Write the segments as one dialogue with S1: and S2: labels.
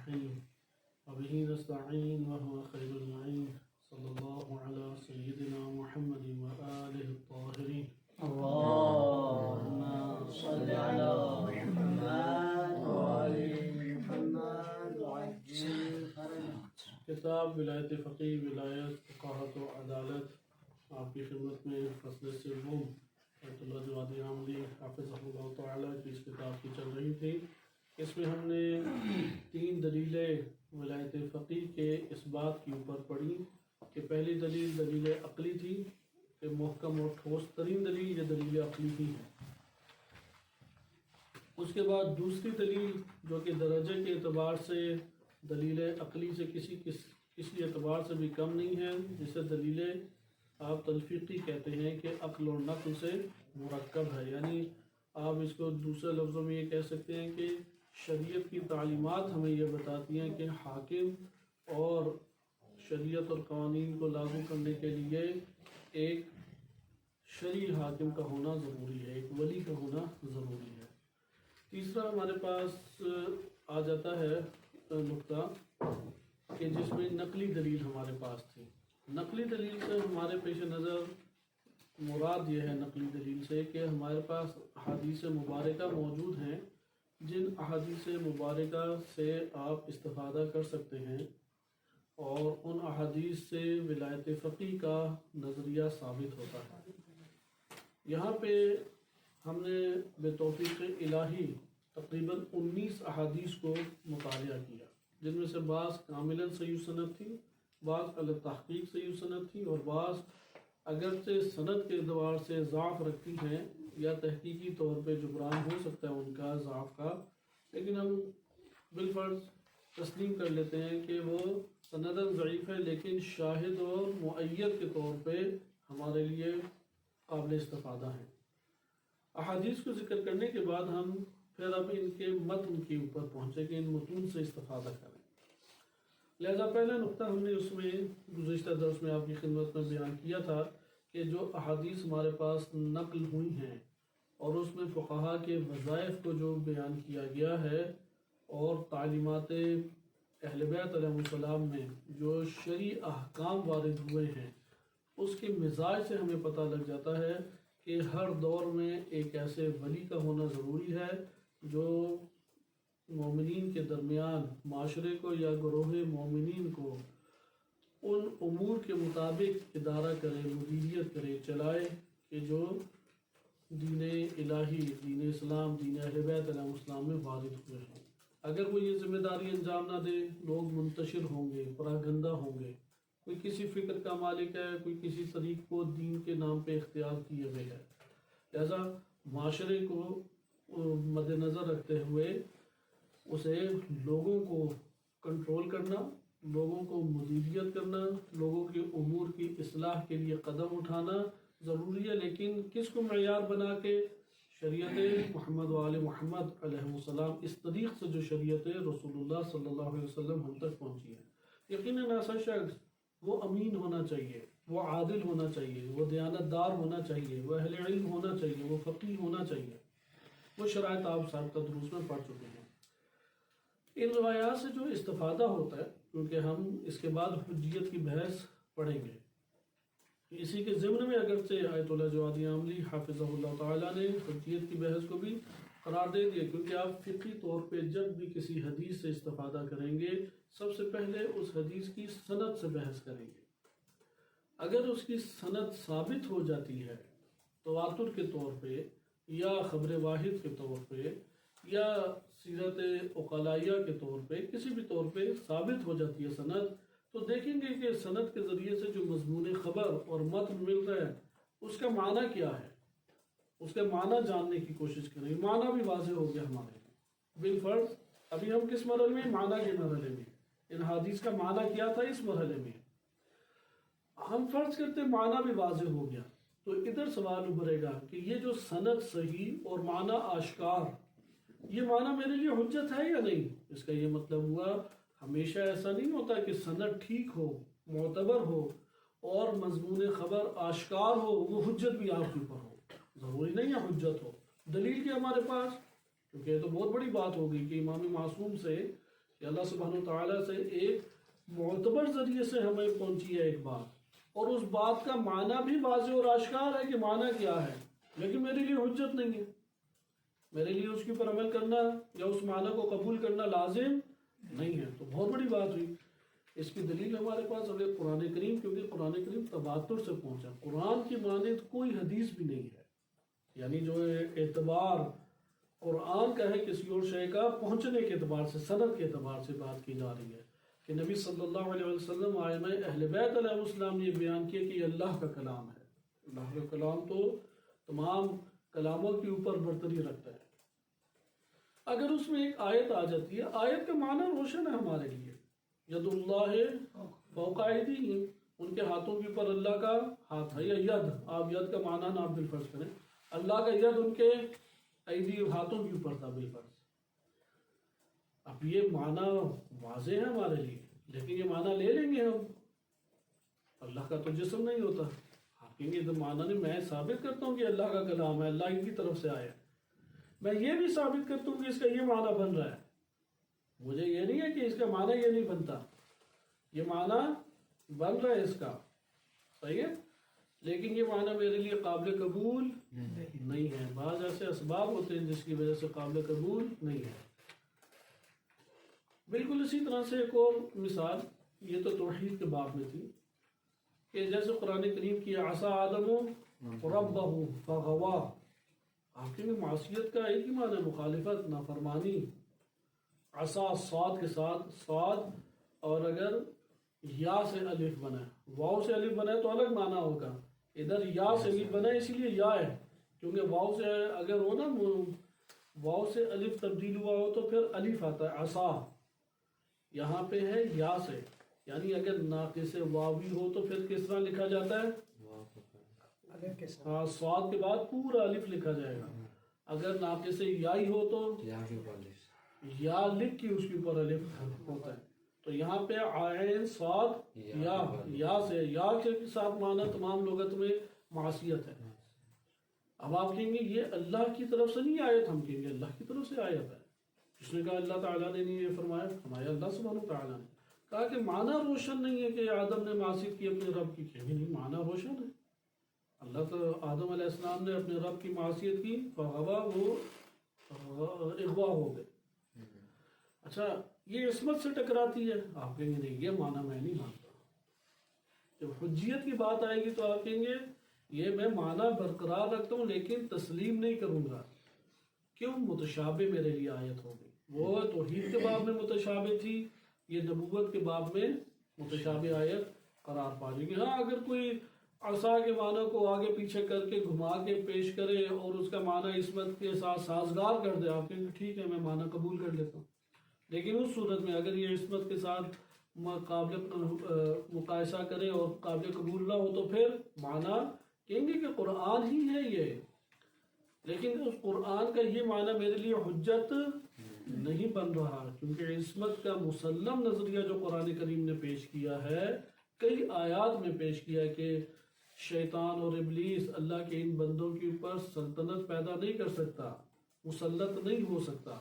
S1: الرحيم وبه نستعين وهو خير المعين صلى الله على سيدنا محمد وآله الطاهرين
S2: اللهم صل على محمد وآل محمد وعجل فرجهم.
S1: کتاب ولایت فقی ولایت فقاہت و عدالت آپ کی خدمت میں فصل سوم بیت اللہ جوادی عاملی حافظہ اللہ تعالیٰ کی اس کتاب کی چل رہی تھی. اس میں ہم نے 3 دلیلیں ولایت فقی کے اس بات کے اوپر پڑھی کہ پہلی دلیل عقلی تھی کہ محکم اور ٹھوس ترین دلیل یہ دلیل عقلی ہی ہے. اس کے بعد دوسری دلیل جو کہ درجے کے اعتبار سے دلیل عقلی سے کسی اعتبار سے بھی کم نہیں ہے، جسے دلیل آپ تلفیقی کہتے ہیں کہ عقل اور نقل سے مرکب ہے. یعنی آپ اس کو دوسرے لفظوں میں یہ کہہ سکتے ہیں کہ شریعت کی تعلیمات ہمیں یہ بتاتی ہیں کہ حاکم اور شریعت اور قوانین کو لاگو کرنے کے لیے ایک شرعی حاکم کا ہونا ضروری ہے، ایک ولی کا ہونا ضروری ہے. تیسرا ہمارے پاس آ جاتا ہے نقطہ کہ جس میں نقلی دلیل ہمارے پاس تھی. نقلی دلیل سے ہمارے پیش نظر مراد یہ ہے نقلی دلیل سے کہ ہمارے پاس احادیث مبارکہ موجود ہیں جن احادیث مبارکہ سے آپ استفادہ کر سکتے ہیں اور ان احادیث سے ولایت فقی کا نظریہ ثابت ہوتا ہے. یہاں پہ ہم نے بے توفیق الہی تقریباً 19 احادیث کو مطالعہ کیا، جن میں سے بعض کاملاً صحیح سند تھی، بعض علی تحقیق صحیح سند تھی اور بعض اگرچہ سند کے اعتبار سے ضعف رکھتی ہیں یا تحقیقی طور پہ جبران ہو سکتا ہے ان کا ضعف کا، لیکن ہم بالفرض تسلیم کر لیتے ہیں کہ وہ سنداً ضعیف ہے لیکن شاہد اور مؤید کے طور پہ ہمارے لیے قابل استفادہ ہیں. احادیث کو ذکر کرنے کے بعد ہم پھر اب ان کے متن کے اوپر پہنچے کہ ان متون سے استفادہ کریں. لہذا پہلا نقطہ ہم نے اس میں گزشتہ درس میں آپ کی خدمت میں بیان کیا تھا کہ جو احادیث ہمارے پاس نقل ہوئی ہیں اور اس میں فقہا کے وظائف کو جو بیان کیا گیا ہے اور تعلیمات اہل بیت علیہ السلام میں جو شرعی احکام وارد ہوئے ہیں، اس کے مزاج سے ہمیں پتہ لگ جاتا ہے کہ ہر دور میں ایک ایسے ولی کا ہونا ضروری ہے جو مومنین کے درمیان معاشرے کو یا گروہ مومنین کو ان امور کے مطابق ادارہ کرے، مدیریت کرے، چلائے کہ جو دین الہی، دین اسلام، دین اہل بیت علیہ السلام میں وارد ہوئے ہیں. اگر وہ یہ ذمہ داری انجام نہ دے، لوگ منتشر ہوں گے، پراگندہ ہوں گے. کوئی کسی فکر کا مالک ہے، کوئی کسی طریق کو دین کے نام پہ اختیار کیے ہوئے ہے. لہذا معاشرے کو مد نظر رکھتے ہوئے اسے لوگوں کو کنٹرول کرنا، لوگوں کو مدیریت کرنا، لوگوں کے امور کی اصلاح کے لیے قدم اٹھانا ضروری ہے. لیکن کس کو معیار بنا کے؟ شریعت محمد و آل محمد علیہ السلام، اس طریق سے جو شریعت رسول اللہ صلی اللہ علیہ وسلم ہم تک پہنچی ہے. یقیناً ایسا شخص وہ امین ہونا چاہیے، وہ عادل ہونا چاہیے، وہ دیانت دار ہونا چاہیے، وہ اہل علم ہونا چاہیے، وہ فقیہ ہونا چاہیے. وہ شرائط آپ سابقہ دروس میں پڑھ چکے ہیں. ان روایات سے جو استفادہ ہوتا ہے، کیونکہ ہم اس کے بعد حجیت کی بحث پڑھیں گے، اسی کے ضمن میں اگرچہ آیت اللہ جوادی عاملی حافظہ اللہ تعالیٰ نے حجیت کی بحث کو بھی قرار دے دیا، کیونکہ آپ فقہی طور پہ جب بھی کسی حدیث سے استفادہ کریں گے سب سے پہلے اس حدیث کی سند سے بحث کریں گے. اگر اس کی سند ثابت ہو جاتی ہے تواتر کے طور پہ یا خبر واحد کے طور پہ یا سیرت عقلائیہ کے طور پہ، کسی بھی طور پہ ثابت ہو جاتی ہے سند، تو دیکھیں گے کہ سند کے ذریعے سے جو مضمون خبر اور متن مل رہا ہے اس کا معنی کیا ہے، اس کا معنی جاننے کی کوشش کریں. معنی بھی واضح ہو گیا ہمارے بالفرض. ابھی ہم کس مرحلے میں؟ معنی کے مرحلے میں. ان حدیث کا معنی کیا تھا اس مرحلے میں. ہم فرض کرتے معنی بھی واضح ہو گیا تو ادھر سوال ابھرے گا کہ یہ جو سند صحیح اور معنی آشکار، یہ معنی میرے لیے حجت ہے یا نہیں؟ اس کا یہ مطلب ہوا ہمیشہ ایسا نہیں ہوتا کہ سند ٹھیک ہو، معتبر ہو اور مضمون خبر آشکار ہو وہ حجت بھی آپ کے اوپر ہو. ضروری نہیں ہے حجت ہو. دلیل کی ہمارے پاس، کیونکہ یہ تو بہت بڑی بات ہو گئی کہ امام معصوم سے کہ اللہ سبحانہ وتعالیٰ سے ایک معتبر ذریعے سے ہمیں پہنچی ہے ایک بات، اور اس بات کا معنی بھی واضح اور آشکار ہے کہ معنی کیا ہے، لیکن میرے لیے حجت نہیں ہے، میرے لیے اس کے اوپر عمل کرنا یا اس معنی کو قبول کرنا لازم نہیں ہے۔ تو بہت بڑی بات ہوئی۔ اس کی دلیل ہمارے پاس اگر قرآن کریم، کیونکہ قرآن کریم تواتر سے پہنچا، قرآن کی مانند کوئی حدیث بھی نہیں ہے، یعنی جو اعتبار قرآن کا ہے کسی اور شے کا پہنچنے کے اعتبار سے، سند کے اعتبار سے بات کی جا رہی ہے کہ نبی صلی اللہ علیہ وسلم آئمہ اہل بیت علیہ السلام نے بیان کیا کہ یہ اللہ کا کلام ہے۔ اللہ کا کلام تو تمام کلاموں کے اوپر برتری رکھتا ہے۔ اگر اس میں ایک آیت آ جاتی ہے، آیت کا معنی روشن ہے ہمارے لیے، ید اللہ فوق ایدیہم، ان کے ہاتھوں کے اوپر اللہ کا ہاتھ ہے، یا ید، آپ ید کا معنی نہ آپ بالفرض کریں، اللہ کا ید ان کے ایدی ہاتھوں کے اوپر تھا بالفرض۔ اب یہ معنی واضح ہے ہمارے لیے، لیکن یہ معنی لے لیں گے ہم، اللہ کا تو جسم نہیں ہوتا، آپ کہیں گے تو معنی نہیں، میں ثابت کرتا ہوں کہ اللہ کا کلام ہے، اللہ کی طرف سے آیا ہے، میں یہ بھی ثابت کرتا ہوں کہ اس کا یہ معنی بن رہا ہے، مجھے یہ نہیں ہے کہ اس کا معنی یہ نہیں بنتا، یہ معنی بن رہا ہے اس کا، صحیح ہے، لیکن یہ معنی میرے لیے قابل قبول نہیں ہے۔ بعض ایسے اسباب ہوتے ہیں جس کی وجہ سے قابل قبول نہیں ہے۔ بالکل اسی طرح سے ایک اور مثال، یہ تو توحید کے باب میں تھی، کہ جیسے قرآن کریم کی عصا آدم ربہ فغوا، آپ کے معصیت کا ایک ہی معنی مخالفت، نافرمانی۔ عصا صاد کے ساتھ صاد، اور اگر یا سے الف بنا ہے، واو سے الف بنا ہے تو الگ معنی ہوگا، ادھر یا سے الف بنا ہے اسی لیے یا ہے، کیونکہ واو سے اگر ہو نا، واو سے الف تبدیل ہوا ہو تو پھر الف آتا ہے عصا، یہاں پہ ہے یا سے، یعنی اگر ناقص واوی ہو تو پھر کس طرح لکھا جاتا ہے؟ ہاں، صاد کے بعد پورا الف لکھا جائے گا، اگر ناقص یائی ہو تو یا لکھ کے اس کے اوپر الف ہوتا ہے۔ تو یہاں پہ عین صاد یا سے، یا کے ساتھ معنی تمام لغت میں معصیت ہے۔ اب آپ کہیں گے یہ اللہ کی طرف سے نہیں آیت، ہم کہیں گے اللہ کی طرف سے آیت ہے، جس نے کہا اللہ تعالیٰ نے نہیں یہ فرمایا، فرمایا اللہ سبحانہ تعالیٰ نے، کہا کہ معنی روشن نہیں ہے کہ آدم نے معصیت کی اپنے رب کی، کہیں نہیں، معنی روشن ہے، اللہ تو آدم علیہ السلام نے اپنے رب کی معصیت کی، فغوا، وہ اغوا ہو گئے۔ اچھا، یہ عصمت سے ٹکراتی ہے، آپ کہیں گے نہیں، یہ معنی میں نہیں مانتا۔ جب حجیت کی بات آئے گی تو آپ کہیں گے یہ میں معنی برقرار رکھتا ہوں لیکن تسلیم نہیں کروں گا، کیوں؟ متشابہ میرے لیے آیت ہوگی، وہ توحید کے باب میں متشابہ تھی، یہ نبوت کے باب میں متشابہ آیت قرار پا جائے گی۔ ہاں، اگر کوئی عصا کے معنی کو آگے پیچھے کر کے گھما کے پیش کرے اور اس کا معنی عصمت کے ساتھ سازگار کر دے، آپ کہیں گے ٹھیک ہے، میں معنی قبول کر لیتا ہوں، لیکن اس صورت میں اگر یہ عصمت کے ساتھ قابل مقایسہ کرے اور قابل قبول نہ ہو تو پھر معنی کہیں گے کہ قرآن ہی ہے یہ، لیکن اس قرآن کا یہ معنی میرے لیے حجت نہیں بن رہا، کیونکہ عصمت کا مسلم نظریہ جو قرآن کریم نے پیش کیا ہے، کئی آیات میں پیش کیا ہے کہ شیطان اور ابلیس اللہ کے ان بندوں کے اوپر سلطنت پیدا نہیں کر سکتا، مسلط نہیں ہو سکتا،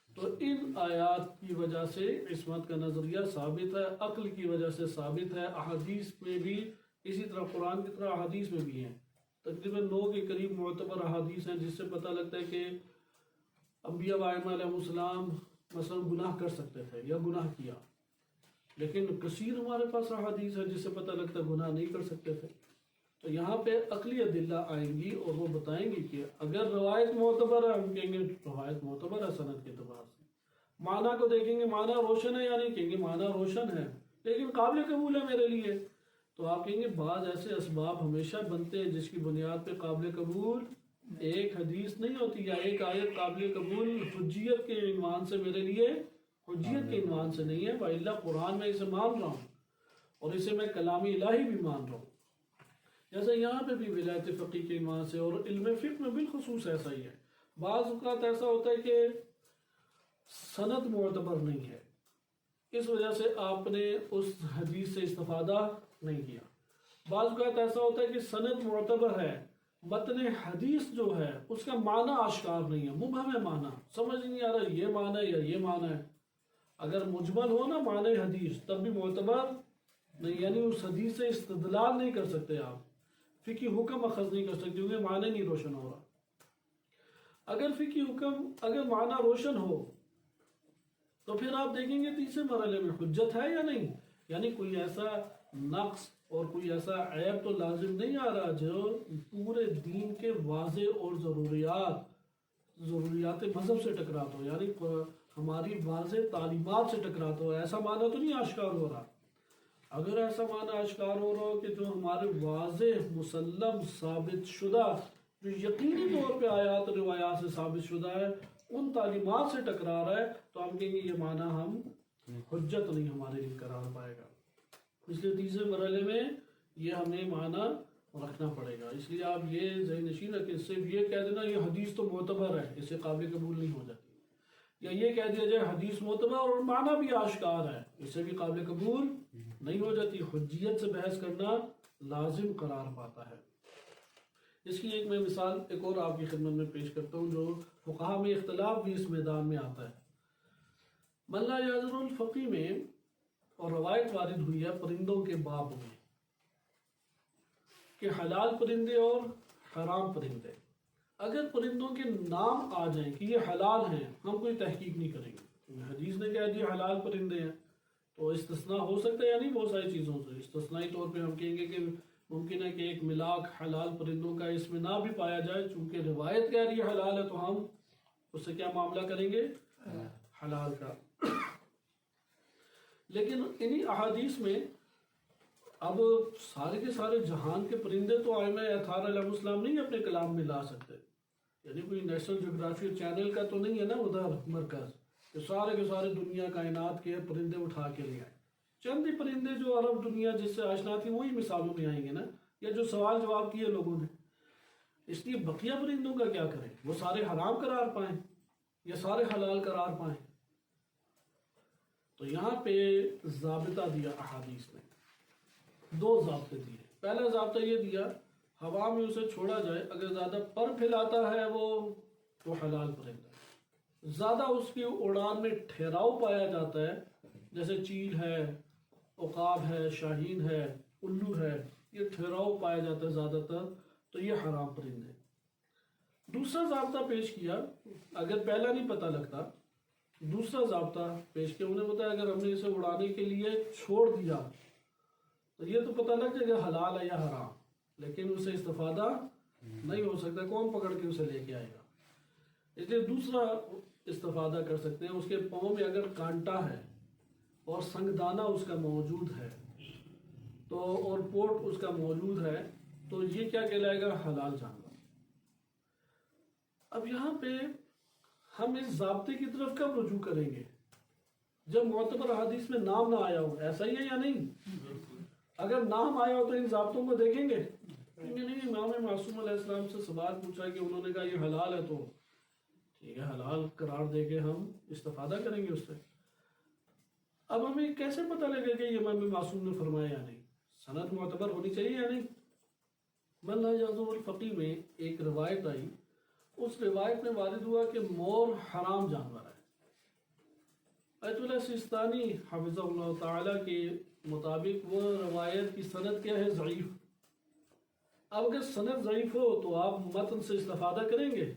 S1: تو ان آیات کی وجہ سے عصمت کا نظریہ ثابت ہے، عقل کی وجہ سے ثابت ہے، احادیث میں بھی اسی طرح قرآن کی طرح احادیث میں بھی ہیں، تقریباً 9 کے قریب معتبر احادیث ہیں جس سے پتہ لگتا ہے کہ انبیاء و ائمہ علیہ السلام مثلا گناہ کر سکتے تھے یا گناہ کیا، لیکن کثیر ہمارے پاس احادیث ہے جس سے پتہ لگتا ہے گناہ نہیں کر سکتے تھے۔ تو یہاں پہ عقلی ادلہ آئیں گی اور وہ بتائیں گی کہ اگر روایت معتبر ہے، ہم کہیں گے روایت معتبر ہے سند کے اعتبار سے، معنی کو دیکھیں گے معنی روشن ہے یا نہیں، کہیں گے معنی روشن ہے لیکن قابل قبول ہے میرے لیے، تو آپ کہیں گے بعض ایسے اسباب ہمیشہ بنتے ہیں جس کی بنیاد پہ قابل قبول ایک حدیث نہیں ہوتی یا ایک آیت قابل قبول حجیت کے عنوان سے میرے لیے حجیت کے عنوان سے نہیں ہے، وإلا قرآن میں اسے مان رہا ہوں اور اسے میں کلام الہی بھی مان رہا ہوں، جیسے یہاں پہ بھی ولایت فقی کے عنوان سے، اور علم فقہ میں بالخصوص ایسا ہی ہے۔ بعض اوقات ایسا ہوتا ہے کہ سند معتبر نہیں ہے، اس وجہ سے آپ نے اس حدیث سے استفادہ نہیں کیا۔ بعض اوقات ایسا ہوتا ہے کہ سند معتبر ہے، متن حدیث جو ہے اس کا معنی آشکار نہیں ہے، مبہم ہے، معنی سمجھ نہیں آ رہا یہ معنی ہے یا یہ معنی ہے۔ اگر مجمل ہو نا معنی حدیث تب بھی معتبر نہیں، یعنی اس حدیث سے استدلال نہیں کر سکتے آپ، فقہی حکم اخذ نہیں کر سکتے کیونکہ معنی نہیں روشن ہو رہا۔ اگر فقہی حکم اگر معنی روشن ہو تو پھر آپ دیکھیں گے تیسرے مرحلے میں حجت ہے یا نہیں، یعنی کوئی ایسا نقص اور کوئی ایسا عیب تو لازم نہیں آ رہا جو پورے دین کے واضح اور ضروریات مذہب سے ٹکراتا ہو، یعنی ہماری واضح تعلیمات سے ٹکراتا ہو، ایسا معنی تو نہیں آشکار ہو رہا۔ اگر ایسا معنی آشکار ہو رہا ہو کہ جو ہمارے واضح مسلم ثابت شدہ جو یقینی طور پہ آیات اور روایات سے ثابت شدہ ہے ان تعلیمات سے ٹکرا رہا ہے تو ہم کہیں گے یہ معنی ہم حجت نہیں ہمارے لیے قرار پائے گا۔ اس لیے تیسرے مرحلے میں یہ ہمیں معنی رکھنا پڑے گا۔ اس لیے آپ یہ ذہن نشین رکھیں، صرف یہ کہہ دینا یہ حدیث تو معتبر ہے اس سے قابل قبول نہیں ہو جاتی، یا یہ کہہ دیا جائے حدیث معتبر اور معنی بھی آشکار ہے اس سے بھی قابل قبول نہیں ہو جاتی، حجیت سے بحث کرنا لازم قرار پاتا ہے۔ اس کی ایک میں مثال ایک اور آپ کی خدمت میں پیش کرتا ہوں جو فقہا میں اختلاف بھی اس میدان میں آتا ہے۔ من لا یعذر الفقی میں اور روایت وارد ہوئی ہے پرندوں کے باب میں کہ حلال پرندے اور حرام پرندے، اگر پرندوں کے نام آ جائیں کہ یہ حلال ہیں ہم کوئی تحقیق نہیں کریں گے، حدیث نے کہہ دیا حلال پرندے ہیں تو استثناء ہو سکتا ہے یا نہیں، بہت ساری چیزوں سے استثنائی طور پہ ہم کہیں گے کہ ممکن ہے کہ ایک ملاک حلال پرندوں کا اس میں نہ بھی پایا جائے، چونکہ روایت کہہ رہی ہے حلال ہے تو ہم اس سے کیا معاملہ کریں گے، حلال کا۔ لیکن انہی احادیث میں اب سارے کے سارے جہان کے پرندے تو ائمہ اطہار علیہ السلام نہیں اپنے کلام میں لا سکتے، یعنی کوئی نیشنل جغرافی چینل کا تو نہیں ہے نا ادھر مرکز کہ سارے کے سارے دنیا کائنات کے پرندے اٹھا کے لے آئے۔ چند ہی پرندے جو عرب دنیا جس سے آشنا تھی وہی مثالوں میں آئیں گے نا، یا جو سوال جواب کیے لوگوں نے۔ اس لیے بقیہ پرندوں کا کیا کریں، وہ سارے حرام قرار پائیں یا سارے حلال قرار پائیں؟ تو یہاں پہ ضابطہ دیا احادیث نے، دو ضابطے دیے۔ پہلا ضابطہ یہ دیا ہوا میں اسے چھوڑا جائے، اگر زیادہ پر پھیلاتا ہے وہ تو حلال پرندہ، زیادہ اس کی اڑان میں ٹھہراؤ پایا جاتا ہے جیسے چیل ہے، عقاب ہے، شاہین ہے، الو ہے، یہ ٹھہراؤ پایا جاتا ہے زیادہ تر تو یہ حرام پرندے۔ دوسرا ضابطہ پیش کیا، اگر پہلا نہیں پتہ لگتا دوسرا ضابطہ پیش کیا، انہیں بتایا اگر ہم نے اسے اڑانے کے لیے چھوڑ دیا تو یہ تو پتہ لگ جائے گا حلال ہے یا حرام، لیکن اسے استفادہ نہیں ہو سکتا، کون پکڑ کے اسے لے کے آئے گا۔ اس لیے دوسرا استفادہ کر سکتے ہیں، اس کے پاؤں میں اگر کانٹا ہے اور سنگدانہ اس کا موجود ہے تو اور پورٹ اس کا موجود ہے تو یہ کیا کہلائے گا، حلال جانور۔ اب یہاں پہ ہم اس ضابطے کی طرف کب رجوع کریں گے، جب معتبر حدیث میں نام نہ آیا ہو، ایسا ہی ہے یا نہیں؟ اگر نام آیا ہو تو ان ضابطوں کو دیکھیں گے، نہیں امام معصوم علیہ السلام سے سوال پوچھا کہ انہوں نے کہا یہ حلال ہے تو ٹھیک ہے حلال قرار دے کے ہم استفادہ کریں گے اس سے۔ اب ہمیں کیسے پتہ لگے کہ یہ امام معصوم نے فرمایا یا نہیں، سند معتبر ہونی چاہیے یا نہیں؟ من لا یعذر الفقی میں ایک روایت آئی، اس روایت میں وارد ہوا کہ مور حرام جانور ہے۔ آیت اللہ سیستانی حفظہ اللہ تعالی کے مطابق وہ روایت کی سند کیا ہے، ضعیف۔ اب اگر سند ضعیف ہو تو آپ متن سے استفادہ کریں گے،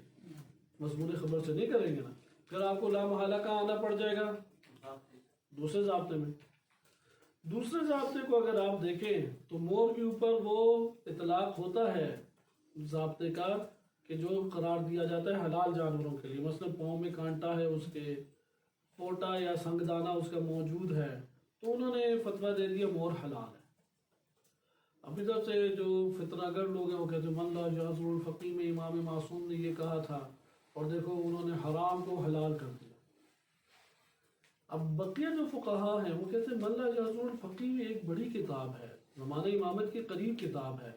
S1: مضمون خبر سے نہیں کریں گے نا، پھر آپ کو لا محالہ کہاں آنا پڑ جائے گا، دوسرے ضابطے میں۔ دوسرے ضابطے کو اگر آپ دیکھیں تو مور کے اوپر وہ اطلاق ہوتا ہے ضابطے کا کہ جو قرار دیا جاتا ہے حلال جانوروں کے لیے، مثلا پاؤں میں کانٹا ہے اس کے، پوٹا یا سنگدانہ اس کا موجود ہے، تو انہوں نے فتویٰ دے دیا مور حلال ہے۔ اب ادھر سے جو فتنہ گر لوگ ہیں وہ کہتے ہیں من لا یعذر الفقی میں امام معصوم نے یہ کہا تھا اور دیکھو انہوں نے حرام کو حلال کر دیا۔ اب بقیہ جو فقہا ہیں وہ کہتے ہیں من لا یعذر الفقی ایک بڑی کتاب ہے، زمانہ امامت کے قریب کتاب ہے،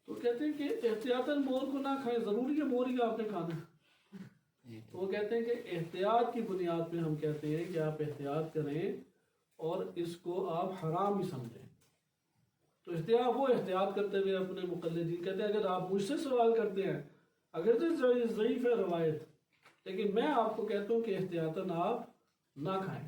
S1: تو کہتے ہیں کہ احتیاطاً مور کو نہ کھائیں، ضروری ہے مور ہی آپ نے کھانا ہے۔ تو وہ کہتے ہیں کہ احتیاط کی بنیاد پہ ہم کہتے ہیں کہ آپ احتیاط کریں اور اس کو آپ حرام ہی سمجھیں۔ تو وہ احتیاط کرتے ہوئے اپنے مقلدین کہتے ہیں اگر آپ مجھ سے سوال کرتے ہیں اگر تو ضعیف ہے روایت، لیکن میں آپ کو کہتا ہوں کہ احتیاطاً آپ نہ کھائیں۔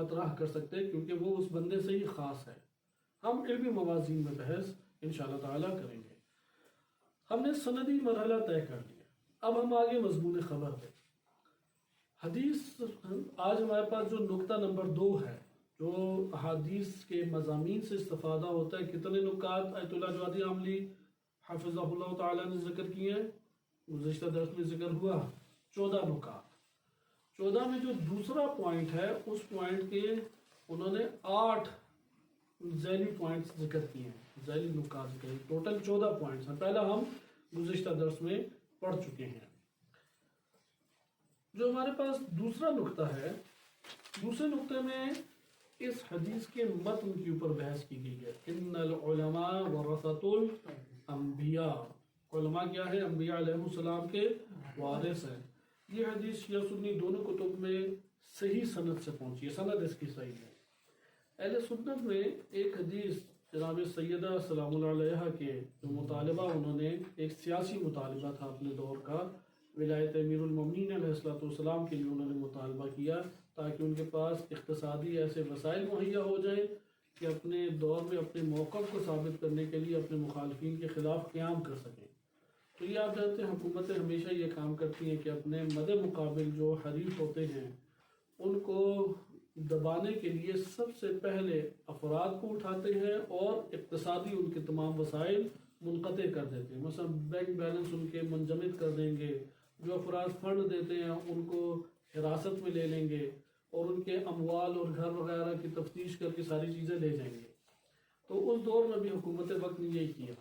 S1: مطرح کر سکتے کیونکہ وہ اس بندے سے ہی خاص ہے. ہم علمی موازین میں بحث انشاءاللہ تعالیٰ کریں گے. ہم نے سندی مرحلہ طے کر لیا. اب ہم آگے مضمون خبر پہ. حدیث آج ہمارے پاس جو نقطہ نمبر 2 ہے، جو احادیث کے مضامین سے استفادہ ہوتا ہے. کتنے نکات آیت اللہ جوادی عاملی حفظہ اللہ تعالیٰ نے ذکر کیے ہیں؟ گزشتہ درس میں ذکر ہوا 14 نکات. 14 میں جو دوسرا پوائنٹ ہے اس پوائنٹ کے انہوں نے 8 ذیلی پوائنٹس ذکر کیے ہیں، ذیلی نکات ذکر. ٹوٹل 14 پوائنٹس ہیں. پہلا ہم گزشتہ درس میں پڑھ چکے ہیں. جو ہمارے پاس دوسرا نقطہ ہے، دوسرے نقطے میں اس حدیث کے متن کے اوپر بحث کی گئی ہے. ان العلماء ورثۃ الانبیاء. علماء کیا ہے؟ انبیاء علیہ السلام کے وارث ہیں. یہ حدیث شیعہ سنی دونوں کتب میں صحیح سند سے پہنچی ہے. سند اس کی صحیح ہے. اہل سنت میں ایک حدیث جناب سیدہ سلام اللہ علیہ کے جو مطالبہ انہوں نے، ایک سیاسی مطالبہ تھا اپنے دور کا، ولایت امیر المومنین علیہ السلام کے لیے انہوں نے مطالبہ کیا تاکہ ان کے پاس اقتصادی ایسے وسائل مہیا ہو جائیں کہ اپنے دور میں اپنے موقف کو ثابت کرنے کے لیے اپنے مخالفین کے خلاف قیام کر سکیں. تو یہ آپ جانتے ہیں حکومتیں ہمیشہ یہ کام کرتی ہیں کہ اپنے مد مقابل جو حریف ہوتے ہیں ان کو دبانے کے لیے سب سے پہلے افراد کو اٹھاتے ہیں اور اقتصادی ان کے تمام وسائل منقطع کر دیتے ہیں. مثلا بینک بیلنس ان کے منجمد کر دیں گے، جو افراد فنڈ دیتے ہیں ان کو حراست میں لے لیں گے اور ان کے اموال اور گھر وغیرہ کی تفتیش کر کے ساری چیزیں لے جائیں گے. تو اس دور میں بھی حکومت وقت نے یہی کیا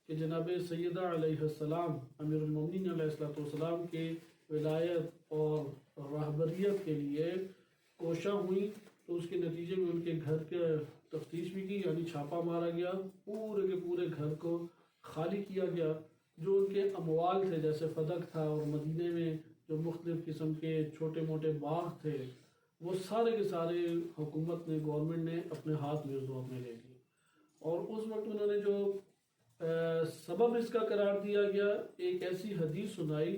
S1: کہ جناب سیدہ علیہ السلام امیر المومنین علیہ السلام کے ولایت اور رہبریت کے لیے کوشاں ہوئی. تو اس کے نتیجے میں ان کے گھر کے تفتیش بھی کی، یعنی چھاپا مارا گیا، پورے کے پورے گھر کو خالی کیا گیا. جو ان کے اموال تھے جیسے فدق تھا اور مدینے میں جو مختلف قسم کے چھوٹے موٹے باغ تھے وہ سارے کے سارے حکومت نے، گورنمنٹ نے اپنے ہاتھ میں اس دور میں لے لیے. اور اس وقت انہوں نے جو سبب اس کا قرار دیا گیا، ایک ایسی حدیث سنائی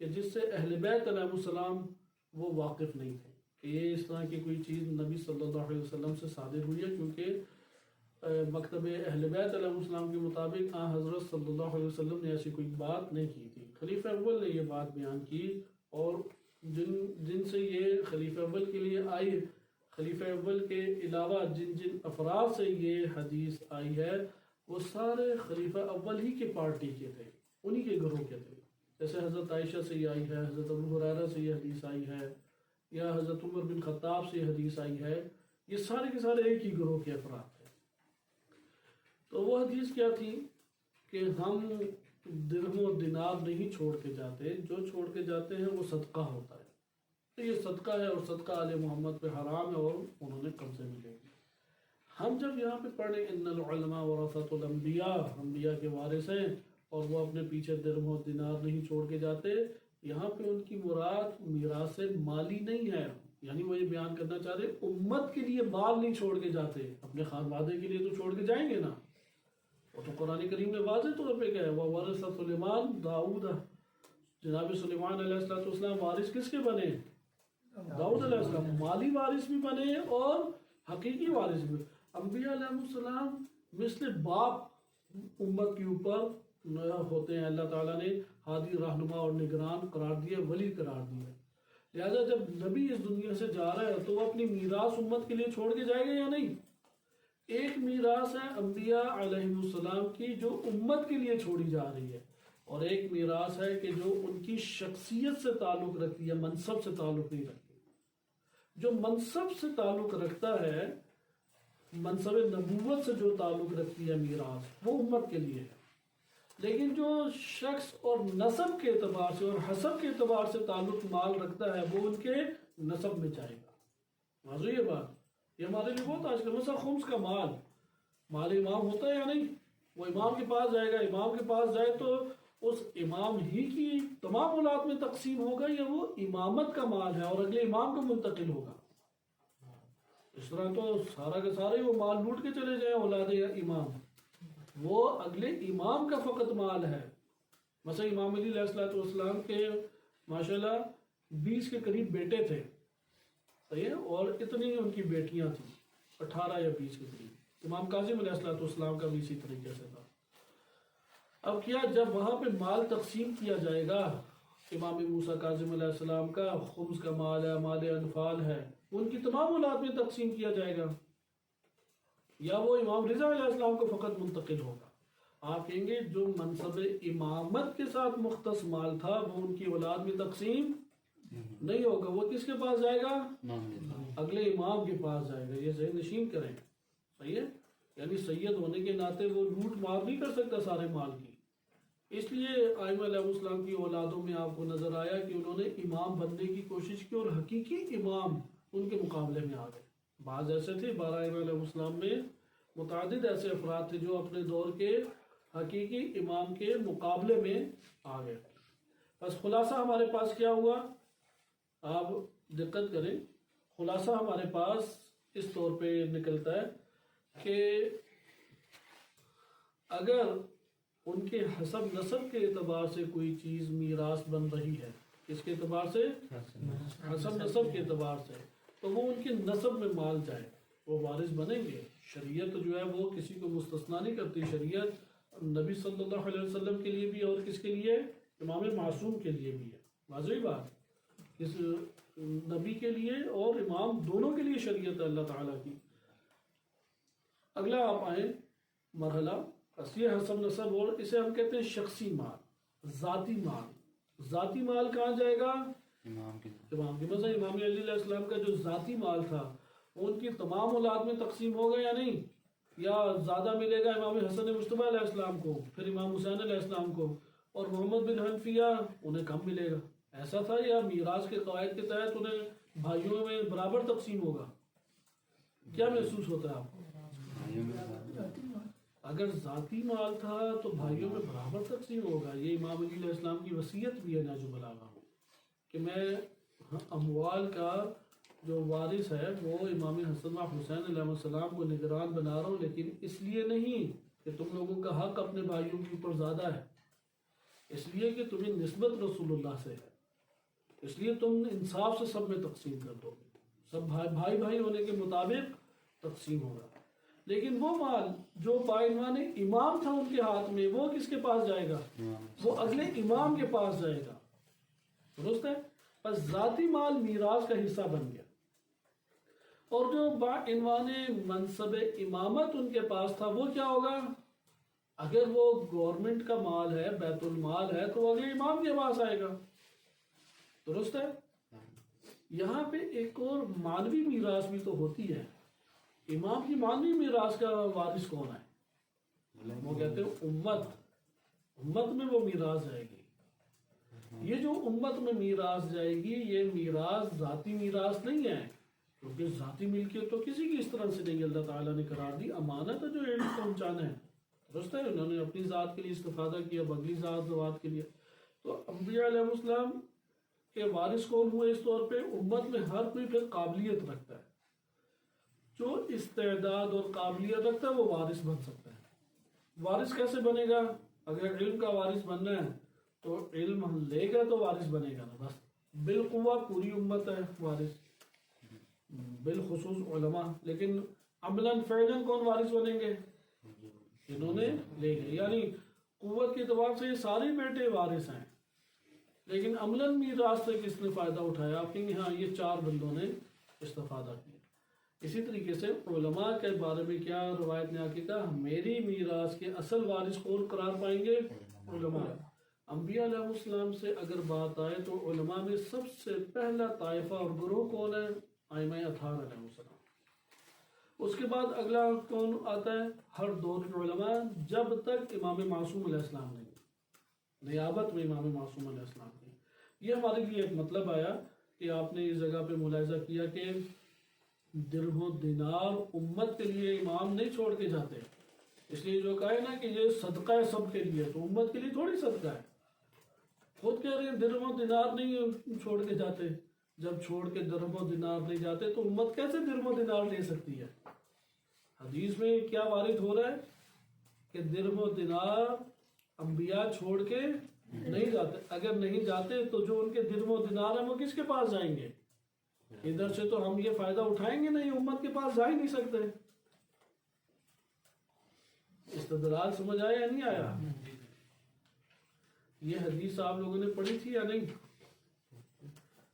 S1: کہ جس سے اہل بیت علیہ السلام وہ واقف نہیں تھے کہ یہ اس طرح کی کوئی چیز نبی صلی اللہ علیہ وسلم سے صادر ہوئی ہے، کیونکہ مکتب اہل بیت علیہ السلام کے مطابق حضرت صلی اللہ علیہ وسلم نے ایسی کوئی بات نہیں کی تھی. خلیفہ اول نے یہ بات بیان کی اور جن سے یہ خلیفہ اول کے لیے آئی، خلیفہ اول کے علاوہ جن افراد سے یہ حدیث آئی ہے وہ سارے خلیفہ اول ہی کے پارٹی کے تھے، انہی کے گروہ کے تھے. جیسے حضرت عائشہ سے یہ آئی ہے، حضرت ابو ہریرہ سے یہ حدیث آئی ہے، یا حضرت عمر بن خطاب سے یہ حدیث آئی ہے. یہ سارے کے سارے ایک ہی گروہ کے افراد تھے. تو وہ حدیث کیا تھی کہ ہم درہم و دینار نہیں چھوڑ کے جاتے، جو چھوڑ کے جاتے ہیں وہ صدقہ ہوتا ہے. تو یہ صدقہ ہے اور صدقہ آل محمد پہ حرام ہے اور انہوں نے قبضے میں لے لی. ہم جب یہاں پہ پڑھیں ان العلماء ورثۃ الانبیاء، انبیاء کے وارث ہیں اور وہ اپنے پیچھے درہم و دینار نہیں چھوڑ کے جاتے، یہاں پہ ان کی مراد میراث مالی نہیں ہے. یعنی وہ یہ بیان کرنا چاہ رہے امت کے لیے مال نہیں چھوڑ کے جاتے، اپنے خانوادے کے لیے تو چھوڑ کے جائیں گے نا. وہ تو قرآن کریم میں واضح طور پہ کیا ہے، وَوَرِثَ سُلَيْمَانُ داؤد. جناب سلیمان علیہ السلام وارث کس کے بنے؟ داؤد علیہ السلام. مالی وارث بھی بنے اور حقیقی وارث بھی. انبیاء علیہ السلام مثل باپ امت کے اوپر ہوتے ہیں. اللہ تعالیٰ نے ہادی، رہنما اور نگران قرار دیا، ولی قرار دیا. لہذا جب نبی اس دنیا سے جا رہا ہے تو وہ اپنی میراث امت کے لیے چھوڑ کے جائے گا یا نہیں؟ ایک میراث ہے انبیاء علیہ السلام کی جو امت کے لیے چھوڑی جا رہی ہے، اور ایک میراث ہے کہ جو ان کی شخصیت سے تعلق رکھتی ہے، منصب سے تعلق نہیں رکھتی. جو منصب سے تعلق رکھتا ہے، منصب نبوت سے جو تعلق رکھتی ہے میراث، وہ امت کے لیے ہے. لیکن جو شخص اور نسب کے اعتبار سے اور حسب کے اعتبار سے تعلق مال رکھتا ہے وہ ان کے نسب میں جائے گا. واضح یہ بات، یہ ہمارے لیے بہت آج کل مثلا خمس کا مال امام ہوتا ہے یا نہیں؟ وہ امام کے پاس جائے گا. امام کے پاس جائے تو اس امام ہی کی تمام اولاد میں تقسیم ہوگا یا وہ امامت کا مال ہے اور اگلے امام کو منتقل ہوگا؟ اس طرح تو سارا کا سارا ہی وہ مال لوٹ کے چلے جائیں اولاد امام، وہ اگلے امام کا فقط مال ہے. مثلا امام علی علیہ السلام کے ماشاءاللہ 20 کے قریب بیٹے تھے، صحیح ہے، اور اتنی ان کی بیٹیاں تھیں 18 یا 20 کے قریب. امام کاظم علیہ السلام کا بھی اسی طریقے سے تھا. اب کیا جب وہاں پہ مال تقسیم کیا جائے گا، امام موسیٰ کاظم علیہ السلام کا خمس کا مال ہے، مال انفال ہے، ان کی تمام اولاد میں تقسیم کیا جائے گا یا وہ امام رضا علیہ السلام کو فقط منتقل ہوگا؟ آپ کہیں گے جو منصب امامت کے ساتھ مختص مال تھا وہ ان کی اولاد میں تقسیم نہیں ہوگا، وہ کس کے پاس جائے گا؟ اگلے امام کے پاس جائے گا. یہ ذہن نشین کریں. صحیح ہے، یعنی سید ہونے کے ناطے وہ لوٹ مار نہیں کر سکتا سارے مال کی. اس لیے ائمہ علیہ السلام کی اولادوں میں آپ کو نظر آیا کہ انہوں نے امام بننے کی کوشش کی اور حقیقی امام ان کے مقابلے میں آ گئے. بعض ایسے تھے 12 ائمہ علیہ السلام میں متعدد ایسے افراد تھے جو اپنے دور کے حقیقی امام کے مقابلے میں آ گئے. بس خلاصہ ہمارے پاس کیا ہوا؟ آپ دقت کریں. خلاصہ ہمارے پاس اس طور پہ نکلتا ہے کہ اگر ان کے حسب نسب کے اعتبار سے کوئی چیز میراث بن رہی ہے، کس کے اعتبار سے؟ حسب نسب کے اعتبار سے، تو وہ ان کے نسب میں مال جائے، وہ وارث بنیں گے. شریعت جو ہے وہ کسی کو مستثنا نہیں کرتی. شریعت نبی صلی اللہ علیہ وسلم کے لیے بھی اور کس کے لیے؟ امام معصوم کے لیے بھی ہے. واضح بات، اس نبی کے لیے اور امام دونوں کے لیے شریعت ہے اللہ تعالیٰ کی. اگلا آپ آئیں مرحلہ اصلی حسب نسب، اور اسے ہم کہتے ہیں شخصی مال، ذاتی مال. ذاتی مال کہاں جائے گا؟ امام کی. مثلا امام علی علیہ السلام کا جو ذاتی مال تھا ان کی تمام اولاد میں تقسیم ہوگا یا نہیں؟ یا زیادہ ملے گا امام حسن مجتبیٰ علیہ السلام کو، پھر امام حسین علیہ السلام کو، اور محمد بن حنفیہ انہیں کم ملے گا؟ ایسا تھا، یا میراث کے قواعد کے تحت انہیں بھائیوں میں برابر تقسیم ہوگا؟ کیا محسوس ہوتا ہے آپ کو؟ اگر ذاتی مال تھا تو بھائیوں میں برابر تقسیم ہوگا. یہ امام علی علیہ السلام کی وصیت بھی ہے نہج البلاغہ میں کہ میں اموال کا جو وارث ہے وہ امام حسن و حسین علیہ السلام کو نگران بنا رہا ہوں، لیکن اس لیے نہیں کہ تم لوگوں کا حق اپنے بھائیوں کے اوپر زیادہ ہے، اس لیے کہ تمہیں نسبت رسول اللہ سے ہے، اس لیے تم انصاف سے سب میں تقسیم کر دو گے، سب بھائی بھائی ہونے کے مطابق تقسیم ہوگا. لیکن وہ مال جو باعنوان امام تھا ان کے ہاتھ میں، وہ کس کے پاس جائے گا؟ وہ اگلے امام کے پاس جائے گا. درست ہے؟ بس ذاتی مال میراث کا حصہ بن گیا، اور جو باعنوان منصب امامت ان کے پاس تھا وہ کیا ہوگا؟ اگر وہ گورنمنٹ کا مال ہے، بیت المال ہے، تو وہ اگلے امام کے پاس آئے گا. درست ہے؟ یہاں پہ ایک اور مانوی میراث بھی تو ہوتی ہے. امام کی مانوی میراث کا وارث کون ہے؟ وہ کہتے ہیں امت میں وہ میراث جائے گی. یہ جو امت میں میراث جائے گی، یہ میراث ذاتی میراث نہیں ہے، کیونکہ ذاتی ملکیت تو کسی کی اس طرح سے نہیں اللہ تعالیٰ نے قرار دی. امانت ہے جو علم پہنچانا ہے. درست ہے؟ انہوں نے اپنی ذات کے لیے استفادہ کیا، اگلی ذات کے لیے. تو انبیاء علیہ السلام کے وارث کون ہوئے؟ اس طور پہ امت میں ہر کوئی پھر قابلیت رکھتا ہے، جو استعداد اور قابلیت رکھتا ہے وہ وارث بن سکتا ہے. وارث کیسے بنے گا؟ اگر علم کا وارث بننا ہے تو علم لے گا تو وارث بنے گا نا. بس بالقوہ پوری امت ہے وارث، بالخصوص علماء. لیکن عملاً فعلاً کون وارث بنیں گے؟ جنہوں نے لے گئے. یعنی قوت کے اعتبار سے یہ سارے بیٹے وارث ہیں، لیکن عملاً میراث سے کس نے فائدہ اٹھایا؟ آپ کہیں گے ہاں یہ 4 بندوں نے استفادہ کیا. اسی طریقے سے علماء کے بارے میں کیا روایت نے آ کے کہا؟ میری میراث کے اصل وارث کون قرار پائیں گے؟ علماء. انبیاء علیہ السلام سے اگر بات آئے تو علماء میں سب سے پہلا طائفہ اور گروہ کون ہے؟ ائمہ اطہار علیہ السلام. اس کے بعد اگلا کون آتا ہے؟ ہر دور کے علماء جب تک امام معصوم علیہ السلام نہیں، نیابت میں امام معصوم علیہ السلام کی. یہ ہمارے لیے ایک مطلب آیا کہ آپ نے اس جگہ پہ ملاحظہ کیا کہ درہم و دینار امت کے لیے امام نہیں چھوڑ کے جاتے. اس لیے جو کہا ہے نا کہ یہ صدقہ ہے سب کے لیے، تو امت کے لیے تھوڑی صدقہ ہے. خود کہہ رہے ہیں درہم و دینار نہیں چھوڑ کے جاتے. جب چھوڑ کے درہم و دینار نہیں جاتے تو امت کیسے درہم و دینار لے سکتی ہے؟ حدیث میں کیا وارد ہو رہا ہے کہ درہم و دینار انبیاء چھوڑ کے نہیں جاتے. اگر نہیں جاتے تو جو ان کے درہم و دینار ہیں وہ کس کے پاس جائیں گے؟ ادھر سے تو ہم یہ فائدہ اٹھائیں گے نہیں، امت کے پاس جا ہی نہیں سکتے۔ استدلال سمجھ آیا یا نہیں آیا؟ یہ حدیث آپ لوگوں نے پڑھی تھی یا نہیں؟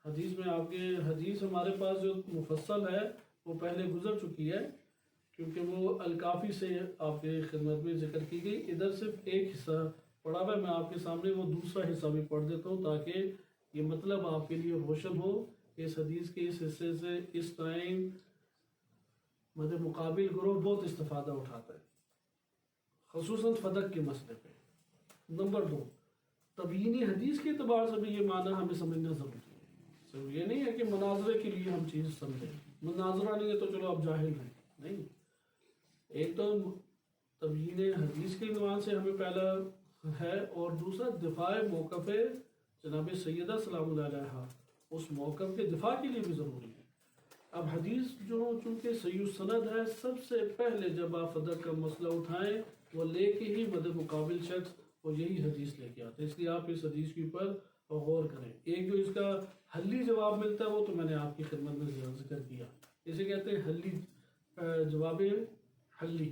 S1: حدیث میں آپ کے حدیث ہمارے پاس جو مفصل ہے وہ پہلے گزر چکی ہے، کیونکہ وہ الکافی سے آپ کے خدمت میں ذکر کی گئی۔ ادھر صرف ایک حصہ پڑھا ہوا ہے، میں آپ کے سامنے وہ دوسرا حصہ بھی پڑھ دیتا ہوں تاکہ یہ مطلب آپ کے لیے روشن ہو کہ اس حدیث کے اس حصے سے اس ٹائم مد مقابل گروہ بہت استفادہ اٹھاتا ہے، خصوصاً فدق کے مسئلے پہ۔ نمبر 2، تبیینی حدیث کے اعتبار سے بھی یہ معنی ہمیں سمجھنا ضروری ہے۔ صرف یہ نہیں ہے کہ مناظرے کے لیے ہم چیز سمجھیں، مناظرہ نہیں ہے تو چلو اب جاہل ہیں، نہیں۔ ایک تو تبیین حدیث کے عنوان سے ہمیں پہلا ہے، اور دوسرا دفاع موقف جناب سیدہ سلام اللہ علیہا، اس موقف کے دفاع کے لیے بھی ضروری ہے۔ اب حدیث جو چونکہ صحیح سند ہے، سب سے پہلے جب آپ فدق کا مسئلہ اٹھائیں وہ لے کے ہی مد مقابل شخص وہ یہی حدیث لے کے آتے ہیں، اس لیے آپ اس حدیث کے اوپر غور کریں۔ ایک جو اس کا حلی جواب ملتا ہے وہ تو میں نے آپ کی خدمت میں ذکر کیا، اسے کہتے ہیں حلی جواب حلی،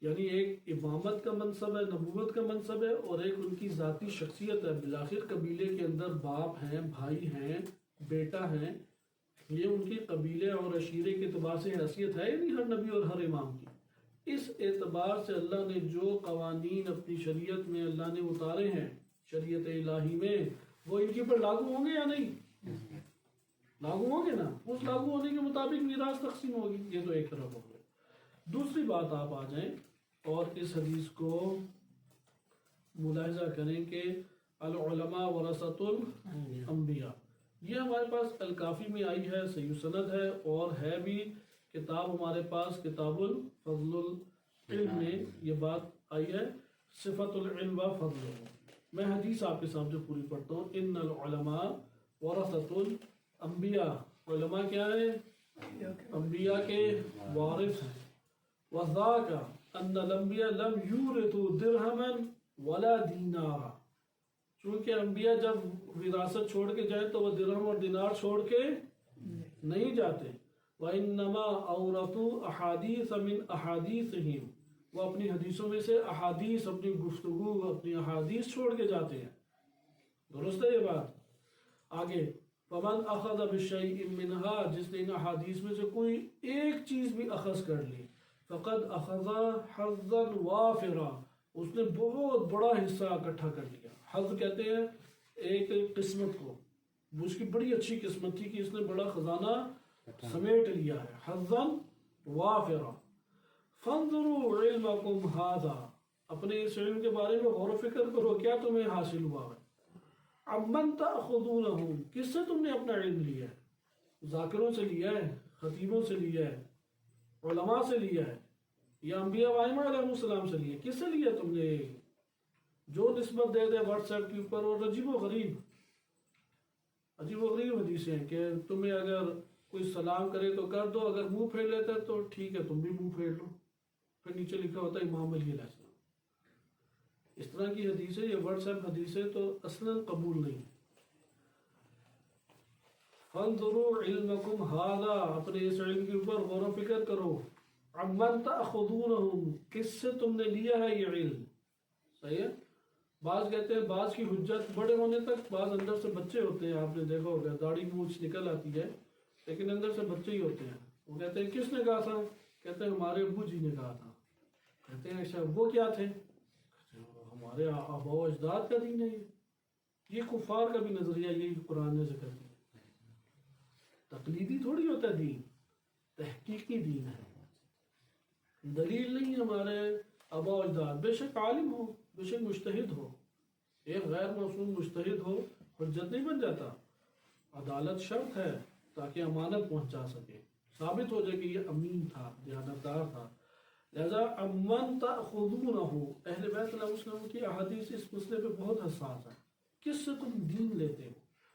S1: یعنی ایک امامت کا منصب ہے، نبوت کا منصب ہے، اور ایک ان کی ذاتی شخصیت ہے۔ بالآخر قبیلے کے اندر باپ ہیں، بھائی ہیں، بیٹا ہیں، یہ ان کے قبیلے اور عشیرے کے اعتبار سے حیثیت ہے نہیں ہر نبی اور ہر امام کی۔ اس اعتبار سے اللہ نے جو قوانین اپنی شریعت میں اللہ نے اتارے ہیں، شریعت الہی میں، وہ ان کے اوپر لاگو ہوں گے یا نہیں؟ لاگو ہوں گے نا، اس لاگو ہونے کے مطابق میراث تقسیم ہوگی۔ یہ تو ایک طرف ہو گیا۔ دوسری بات آپ آ جائیں اور اس حدیث کو ملاحظہ کریں کہ العلماء ورثۃ الانبیاء، یہ ہمارے پاس الکافی میں آئی ہے، صحیح سند ہے، اور ہے بھی کتاب ہمارے پاس کتاب الفضل العلم میں یہ بات آئی ہے، صفت العلم و فضل۔ میں حدیث آپ کے سامنے پوری پڑھتا ہوں۔ ان العلماء ورثۃ الانبیاء، علماء کیا ہے؟ انبیاء کے وارث ہیں۔ وَذَاكَ أَنَّ الْأَنْبِيَاءَ لَمْ يُورِثُوا دِرْهَمًا وَلَا دِينَارًا، چونکہ انبیاء جب وراثت چھوڑ کے جائیں تو وہ درہم اور دینار چھوڑ کے نہیں جاتے۔ وَإِنَّمَا أَوْرَثُوا أَحَادِيثَ مِنْ أَحَادِيثِهِمْ، وہ اپنی حدیثوں میں سے احادیث، اپنی گفتگو، اپنی احادیث چھوڑ کے جاتے ہیں۔ درست ہے یہ بات؟ آگے فَمَنْ أَخَذَ بِالشَّيْءٍ مِّنْهَا، جس نے ان احادیث میں سے کوئی ایک چیز بھی اخذ کر لی، فقد اخذ حظا وافرا، اس نے بہت بڑا حصہ اکٹھا کر لیا۔ حظ کہتے ہیں ایک قسمت کو، اس کی بڑی اچھی قسمت تھی کہ اس نے بڑا خزانہ سمیٹ لیا ہے، حظا وافرا۔ فانظروا علمکم ھذا، اپنے اس علم کے بارے میں غور و فکر کرو، کیا تمہیں حاصل ہوا ہے۔ عمن تأخذونہ، کس سے تم نے اپنا علم لیا ہے؟ ذاکروں سے لیا ہے، خطیبوں سے لیا ہے، علماء سے لیا ہے، یا انبیاء وائمہ علیہ السلام سے لیا؟ کس سے لیا تم نے؟ جو نسبت دے دے واٹس ایپ کے اوپر، اور عجیب و غریب حدیثیں ہیں کہ تمہیں اگر کوئی سلام کرے تو کر دو، اگر منہ پھیر لیتا ہے تو ٹھیک ہے تم بھی منہ پھیر لو، پھر نیچے لکھا ہوتا ہے امام علیہ السلام۔ اس طرح کی حدیثیں، یہ واٹس ایپ حدیثیں تو اصلاً قبول نہیں۔ فانظروا علمکم ھذا، اپنے اس علم کے اوپر غور و فکر کرو۔ عمن تأخذونہ، کس سے تم نے لیا ہے یہ علم؟ صحیح ہے؟ بعض کہتے ہیں بعض کی حجت بڑے ہونے تک، بعض اندر سے بچے ہوتے ہیں، آپ نے دیکھا ہوگا داڑھی مونچھ نکل آتی ہے لیکن اندر سے بچے ہی ہوتے ہیں۔ وہ کہتے ہیں کس نے کہا تھا؟ کہتے ہیں ہمارے ابو جی نے کہا تھا۔ کہتے ہیں اچھا وہ کیا تھے؟ ہمارے آباء و اجداد کا دین ہے یہ کفار کا بھی نظریہ یہی قرآن نے ذکر کیا۔ تقلیدی تھوڑی ہوتا ہے دین، تحقیقی دین ہے۔ دلیل نہیں ہمارے آباء و اجداد، بے شک عالم ہو، بے شک مجتہد ہو، ایک غیر معصوم مجتہد ہو حجت نہیں بن جاتا۔ عدالت شرط ہے تاکہ امانت پہنچا سکے، ثابت ہو جائے کہ یہ امین تھا، دیانتدار تھا۔ لہذا امن تأخذونہ، اہل بیت علیہ السلام کی احادیث اس مسئلے پہ بہت حساس ہے، کس سے تم دین لیتے ہو؟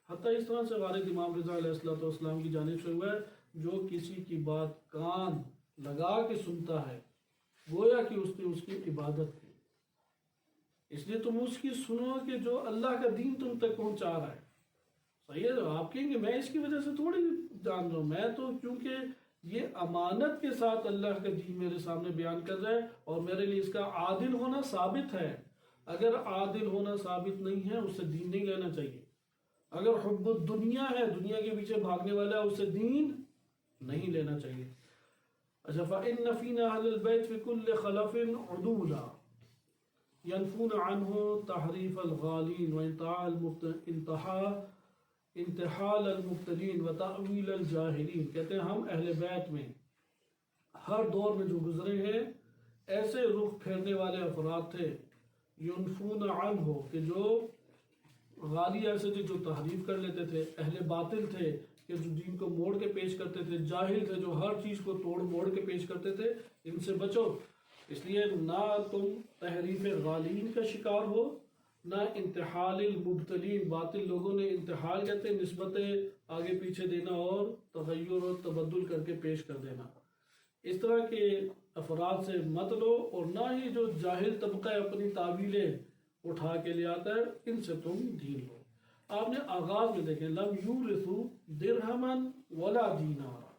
S1: حتیٰ اس طرح سے وارد امام رضا علیہ السلام کی جانب سے ہوا ہے، جو کسی کی بات کان لگا کے سنتا ہے گویا کہ اس نے اس کی عبادت کی، اس لیے تم اس کی سنو کہ جو اللہ کا دین تم تک پہنچا رہا ہے۔ صحیح ہے. آپ کہیں گے میں اس کی وجہ سے تھوڑی جان رہا ہوں, میں تو کیونکہ یہ امانت کے ساتھ اللہ کا دین میرے سامنے بیان کر رہا ہے اور میرے لیے اس کا عادل ہونا ثابت ہے. اگر عادل ہونا ثابت نہیں ہے اس سے دین نہیں لینا چاہیے. اگر حب الدنیا ہے, دنیا کے پیچھے بھاگنے والا ہے, اس سے دین نہیں لینا چاہیے. اچھا, فَإِنَّ فِينَا أَهْلَ الْبَيْتِ فِي كُلِّ خَلَفٍ عُدُولًا يَنْفُونَ عَنْهُ تَحْرِيفَ الْغَالِينَ انتحال المبتلین و تأویل الجاہلین. کہتے ہیں ہم اہل بیت میں ہر دور میں جو گزرے ہیں ایسے رخ پھیرنے والے افراد تھے, ینفون عنہ, کہ جو غالی ایسے تھے جو تحریف کر لیتے تھے, اہل باطل تھے کہ جو دین کو موڑ کے پیش کرتے تھے, جاہل تھے جو ہر چیز کو توڑ موڑ کے پیش کرتے تھے. ان سے بچو. اس لیے نہ تم تحریف غالین کا شکار ہو, نہ انتحال المبتلین, باطل لوگوں نے انتحال کہتے ہیں نسبتیں آگے پیچھے دینا اور تغیر اور تبدل کر کے پیش کر دینا. اس طرح کے افراد سے مت لو, اور نہ ہی جو جاہل طبقہ اپنی تعویلیں اٹھا کے لے آتا ہے ان سے تم دین لو. آپ نے آغاز میں دیکھیں لم یورثوا درہما ولا دینارا,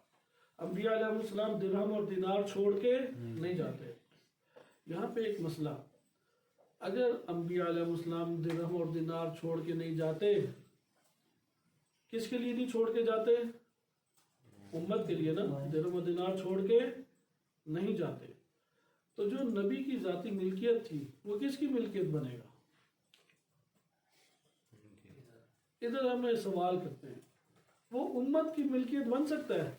S1: انبیاء علیہ السلام درہم اور دینار چھوڑ کے نہیں جاتے. یہاں پہ ایک مسئلہ, اگر انبیاء علیہ السلام درہم اور دینار چھوڑ کے نہیں جاتے, کس کے لیے نہیں چھوڑ کے جاتے؟ امت کے لیے نا. درہم اور دینار چھوڑ کے نہیں جاتے. تو جو نبی کی ذاتی ملکیت تھی وہ کس کی ملکیت بنے گا؟ ادھر ہم سوال کرتے ہیں, وہ امت کی ملکیت بن سکتا ہے؟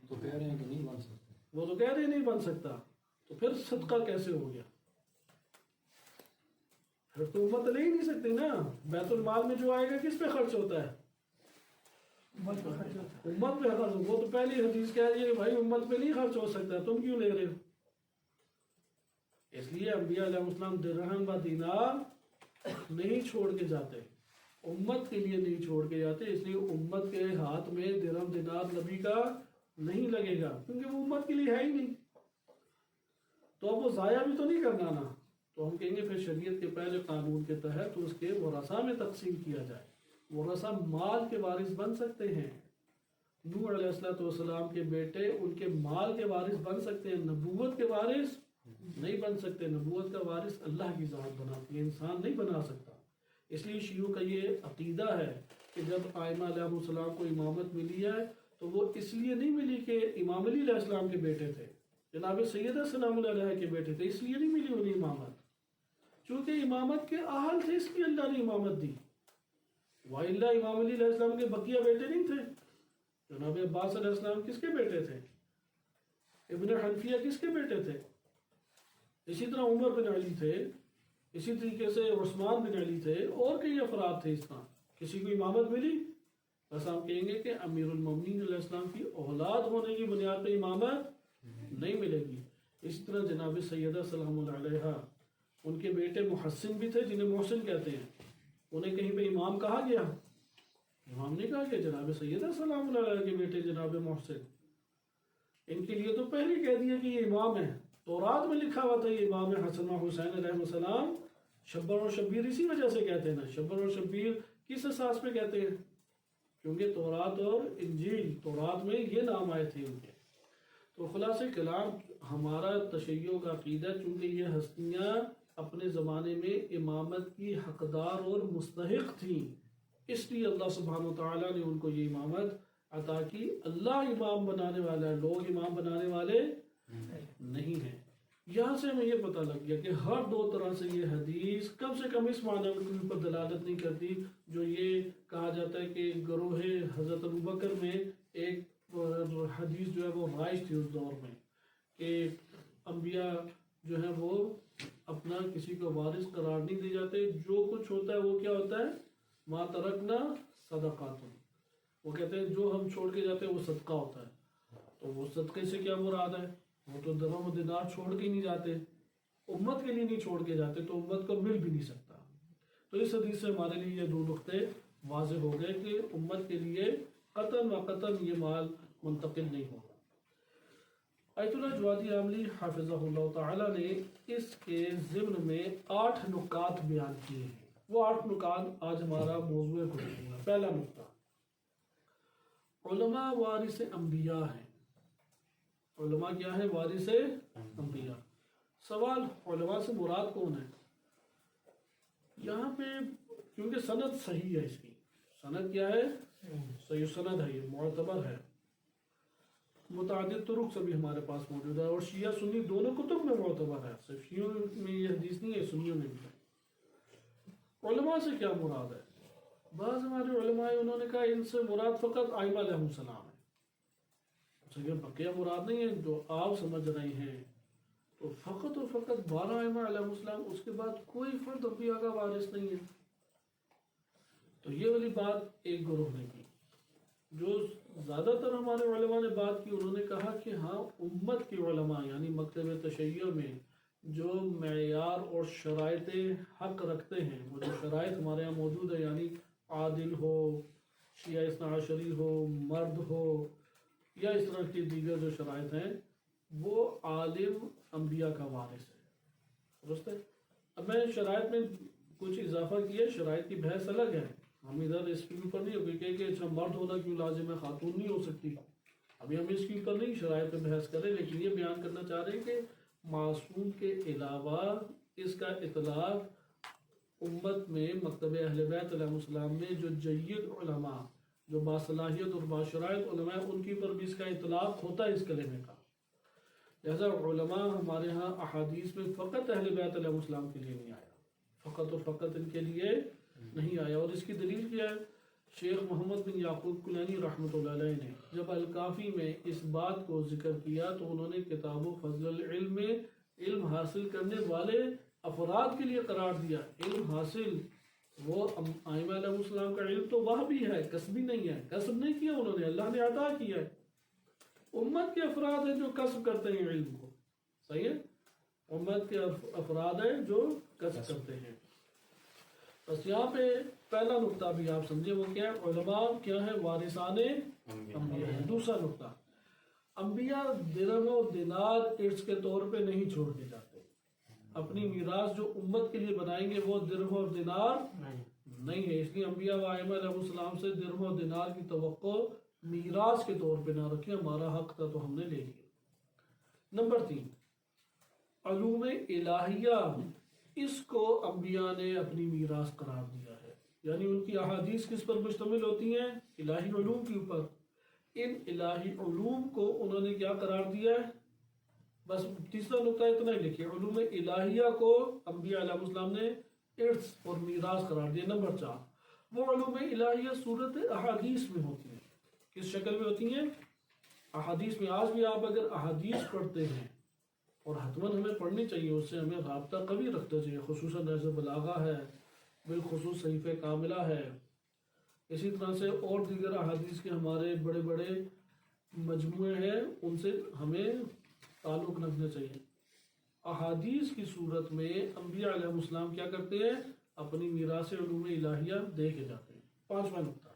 S2: تو کہہ رہے ہیں کہ نہیں بن سکتا.
S1: وہ تو کہہ رہے ہیں نہیں بن سکتا, تو پھر صدقہ کیسے ہو گیا؟ پھر تو امت لے ہی نہیں سکتی نا. بیت المال میں جو آئے گا کس پہ خرچ ہوتا ہے؟ امت پہ خرچ. وہ تو پہلی حدیث کہہ رہی ہے کہ بھائی امت پہ نہیں خرچ ہو سکتا, تم کیوں لے رہے ہو؟ اس لیے انبیاء علیہ السلام درہم و دینار نہیں چھوڑ کے جاتے, امت کے لیے نہیں چھوڑ کے جاتے. اس لیے امت کے ہاتھ میں درہم دینار نبی کا نہیں لگے گا, کیونکہ وہ امت کے لیے ہے ہی نہیں. تو اب وہ ضائع بھی تو نہیں کرنا نا. تو ہم کہیں گے پھر شریعت کے پہلے قانون کے تحت اس کے ورثہ میں تقسیم کیا جائے. ورثہ مال کے وارث بن سکتے ہیں. نوح علیہ السلام کے بیٹے ان کے مال کے وارث بن سکتے ہیں, نبوت کے وارث نہیں بن سکتے. نبوت کا وارث اللہ کی ذات بناتی ہے, انسان نہیں بنا سکتا. اس لیے شیعوں کا یہ عقیدہ ہے کہ جب آئمہ علیہ السلام کو امامت ملی ہے تو وہ اس لیے نہیں ملی کہ امام علی علیہ السلام کے بیٹے تھے, جناب سیدہ سلام اللہ علیہ کے بیٹے تھے, اس لیے نہیں ملی انہیں امامت. چونکہ امامت کے اہل تھے اس لیے اللہ نے امامت دی. وَإِلَّا امام علی علیہ السلام کے بقیہ بیٹے نہیں تھے. جناب عباس علیہ السلام کس کے بیٹے تھے؟ ابن حنفیہ کس کے بیٹے تھے؟ اسی طرح عمر بن علی تھے, اسی طریقے سے عثمان بن علی تھے, اور کئی افراد تھے. اس طرح کسی کو امامت ملی؟ بس ہم کہیں گے کہ امیر المومنین علیہ السلام کی اولاد ہونے کی بنیاد پہ امامت نہیں ملے گی. اسی طرح جناب سیدہ سلام اللہ علیہ ان کے بیٹے محسن بھی تھے جنہیں محسن کہتے ہیں, انہیں کہیں پہ امام کہا گیا؟ امام نے کہا کہ جناب سیدہ سلام اللہ علیہ کے بیٹے جناب محسن, ان کے لیے تو پہلے کہہ دیا کہ یہ امام ہے. تورات میں لکھا ہوا تھا یہ امام ہے. حسن و حسین علیہ السلام شبر اور شبیر اسی وجہ سے کہتے ہیں نا. شبر اور شبیر کس اساس پہ کہتے ہیں؟ کیونکہ تورات اور انجیل, تورات میں یہ نام آئے تھے ان کے. تو خلاصہ کلام ہمارا تشیع کا عقیدہ, چونکہ یہ ہستیاں اپنے زمانے میں امامت کی حقدار اور مستحق تھیں, اس لیے اللہ سبحانہ و تعالیٰ نے ان کو یہ امامت عطا کی. اللہ امام بنانے والا ہے, لوگ امام بنانے والے نہیں ہیں. یہاں سے ہمیں یہ پتہ لگ گیا کہ ہر دو طرح سے یہ حدیث کم سے کم اس معنی کے اوپر دلالت نہیں کرتی جو یہ کہا جاتا ہے کہ گروہ حضرت ابوبکر میں ایک حدیث جو ہے وہ رائج تھی اس دور میں کہ انبیاء جو ہیں وہ اپنا کسی کو وارث قرار نہیں دے جاتے, جو کچھ ہوتا ہے وہ کیا ہوتا ہے؟ ما ترکنا صدقات. وہ کہتے ہیں جو ہم چھوڑ کے جاتے ہیں وہ صدقہ ہوتا ہے. تو وہ صدقے سے کیا مراد ہے؟ وہ تو درہم و دینار چھوڑ کے نہیں جاتے, امت کے لیے نہیں چھوڑ کے جاتے, تو امت کو مل بھی نہیں سکتا. تو اس حدیث سے ہمارے لیے یہ دو نقطے واضح ہو گئے کہ امت کے لیے قطعاً و قطعاً یہ مال منتقل نہیں ہوگا. آیت اللہ جوادی عاملی حافظہ اللہ تعالیٰ نے اس کے ضمن میں 8 نکات بیان کیے ہیں. وہ 8 نکات آج ہمارا موضوع گفتگو ہے۔ پہلا نقطہ، علماء وارث انبیاء ہیں۔ علماء کیا ہے؟ وارث انبیاء۔ سوال، علماء سے مراد کون ہے؟ یہاں پہ کیونکہ سند صحیح ہے، اس کی سند کیا ہے؟ صحیح سند ہے، یہ معتبر ہے، متعدد طرق سے بھی ہمارے پاس موجود ہے، اور شیعہ سنی دونوں کتب میں معتبر ہے، صرف شیعوں میں یہ حدیث نہیں ہے، سنیوں میں بھی ہے۔ علماء سے کیا مراد ہے؟ بعض ہمارے علماء انہوں نے کہا ان سے مراد فقط ائمہ علیہ السلام ہے، کہ بقیہ مراد نہیں ہے جو آپ سمجھ رہے ہیں، تو فقط اور فقط 12 ائمہ علیہ السلام، اس کے بعد کوئی فرد انبیاء کا وارث نہیں ہے۔ تو یہ والی بات ایک گروہ نے کی۔ جو زیادہ تر ہمارے علماء نے بات کی، انہوں نے کہا کہ ہاں امت کے علماء یعنی مکتب تشیع میں جو معیار اور شرائط حق رکھتے ہیں، وہ جو شرائط ہمارے یہاں موجود ہے، یعنی عادل ہو، شیعہ اثنا عشری ہو، مرد ہو، یا اس طرح کی دیگر جو شرائط ہیں، وہ عالم انبیاء کا وارث ہے۔ درست ہے؟ اب میں شرائط میں کچھ اضافہ کیا، شرائط کی بحث الگ ہے، ہم ادھر اس کے اوپر نہیں ہوگی کہ اچھا مرد ہونا کیوں لازم ہے، خاتون نہیں ہو سکتی، ابھی ہم اس کے اوپر نہیں شرائط پہ بحث کریں، لیکن یہ بیان کرنا چاہ رہے ہیں کہ معصوم کے علاوہ اس کا اطلاق امت میں مکتب اہل بیت علیہ السلام میں جو جید علماء، جو باصلاحیت اور باشرائط علماء، ان کے اوپر بھی اس کا اطلاق ہوتا ہے اس کلمے کا۔ لہذا علماء ہمارے ہاں احادیث میں فقط اہل بیت علیہ السلام کے لیے نہیں آیا، فقط اور فقط ان کے لیے نہیں آیا، اور اس کی دلیل کیا ہے؟ شیخ محمد بن یعقوب کلینی رحمۃ اللہ علیہ نے جب الکافی میں اس بات کو ذکر کیا تو انہوں نے کتاب و فضل العلم میں علم حاصل کرنے والے افراد کے لیے قرار دیا۔ علم حاصل وہ ائمہ علیہ السلام کا علم تو وہ بھی ہے، کسبی نہیں ہے، کسب نہیں کیا انہوں نے، اللہ نے عطا کیا ہے۔ امت کے افراد ہیں جو کسب کرتے ہیں علم کو، صحیح ہے؟ امت کے افراد ہیں جو کسب کرتے ہیں۔ بس یہاں پہ پہلا نقطہ بھی آپ سمجھے، وہ کیا ہے؟ علماء کیا ہے؟ وارثان انبیاء ہیں۔ دوسرا نقطہ، انبیاء درہم و دینار ارث کے طور پہ نہیں چھوڑ کے جاتے، اپنی میراث جو امت کے لیے بنائیں گے وہ درہم اور دینار نہیں ہے، اس لیے انبیاء و ائمہ علیہ السلام سے درہم و دینار کی توقع میراث کے طور پہ نہ رکھیں، ہمارا حق تھا تو ہم نے لے لیا۔ نمبر 3، علوم الہیہ، اس کو انبیاء نے اپنی میراث قرار دیا ہے، یعنی ان کی احادیث کس پر مشتمل ہوتی ہیں؟ الہی علوم کے اوپر۔ ان الہی علوم کو انہوں نے کیا قرار دیا ہے؟ بس تیسرا نقطہ اتنا ہی لکھیے، علوم الہیہ کو انبیاء علیہ السلام نے ارث اور میراث قرار دیا۔ نمبر 4، وہ علوم الہیہ صورت احادیث میں ہوتی ہیں۔ کس شکل میں ہوتی ہیں؟ احادیث میں۔ آج بھی آپ اگر احادیث پڑھتے ہیں، اور حتماً ہمیں پڑھنی چاہیے، اس سے ہمیں رابطہ قوی رکھنا چاہیے، خصوصاً نہج بلاغہ ہے، بالخصوص صحیفہ کاملہ ہے، اسی طرح سے اور دیگر احادیث کے ہمارے بڑے بڑے مجموعے ہیں، ان سے ہمیں تعلق رکھنا چاہیے۔ احادیث کی صورت میں انبیاء علیہ السلام کیا کرتے ہیں؟ اپنی میراث علوم الہیہ دے کے جاتے ہیں۔ پانچواں نقطہ،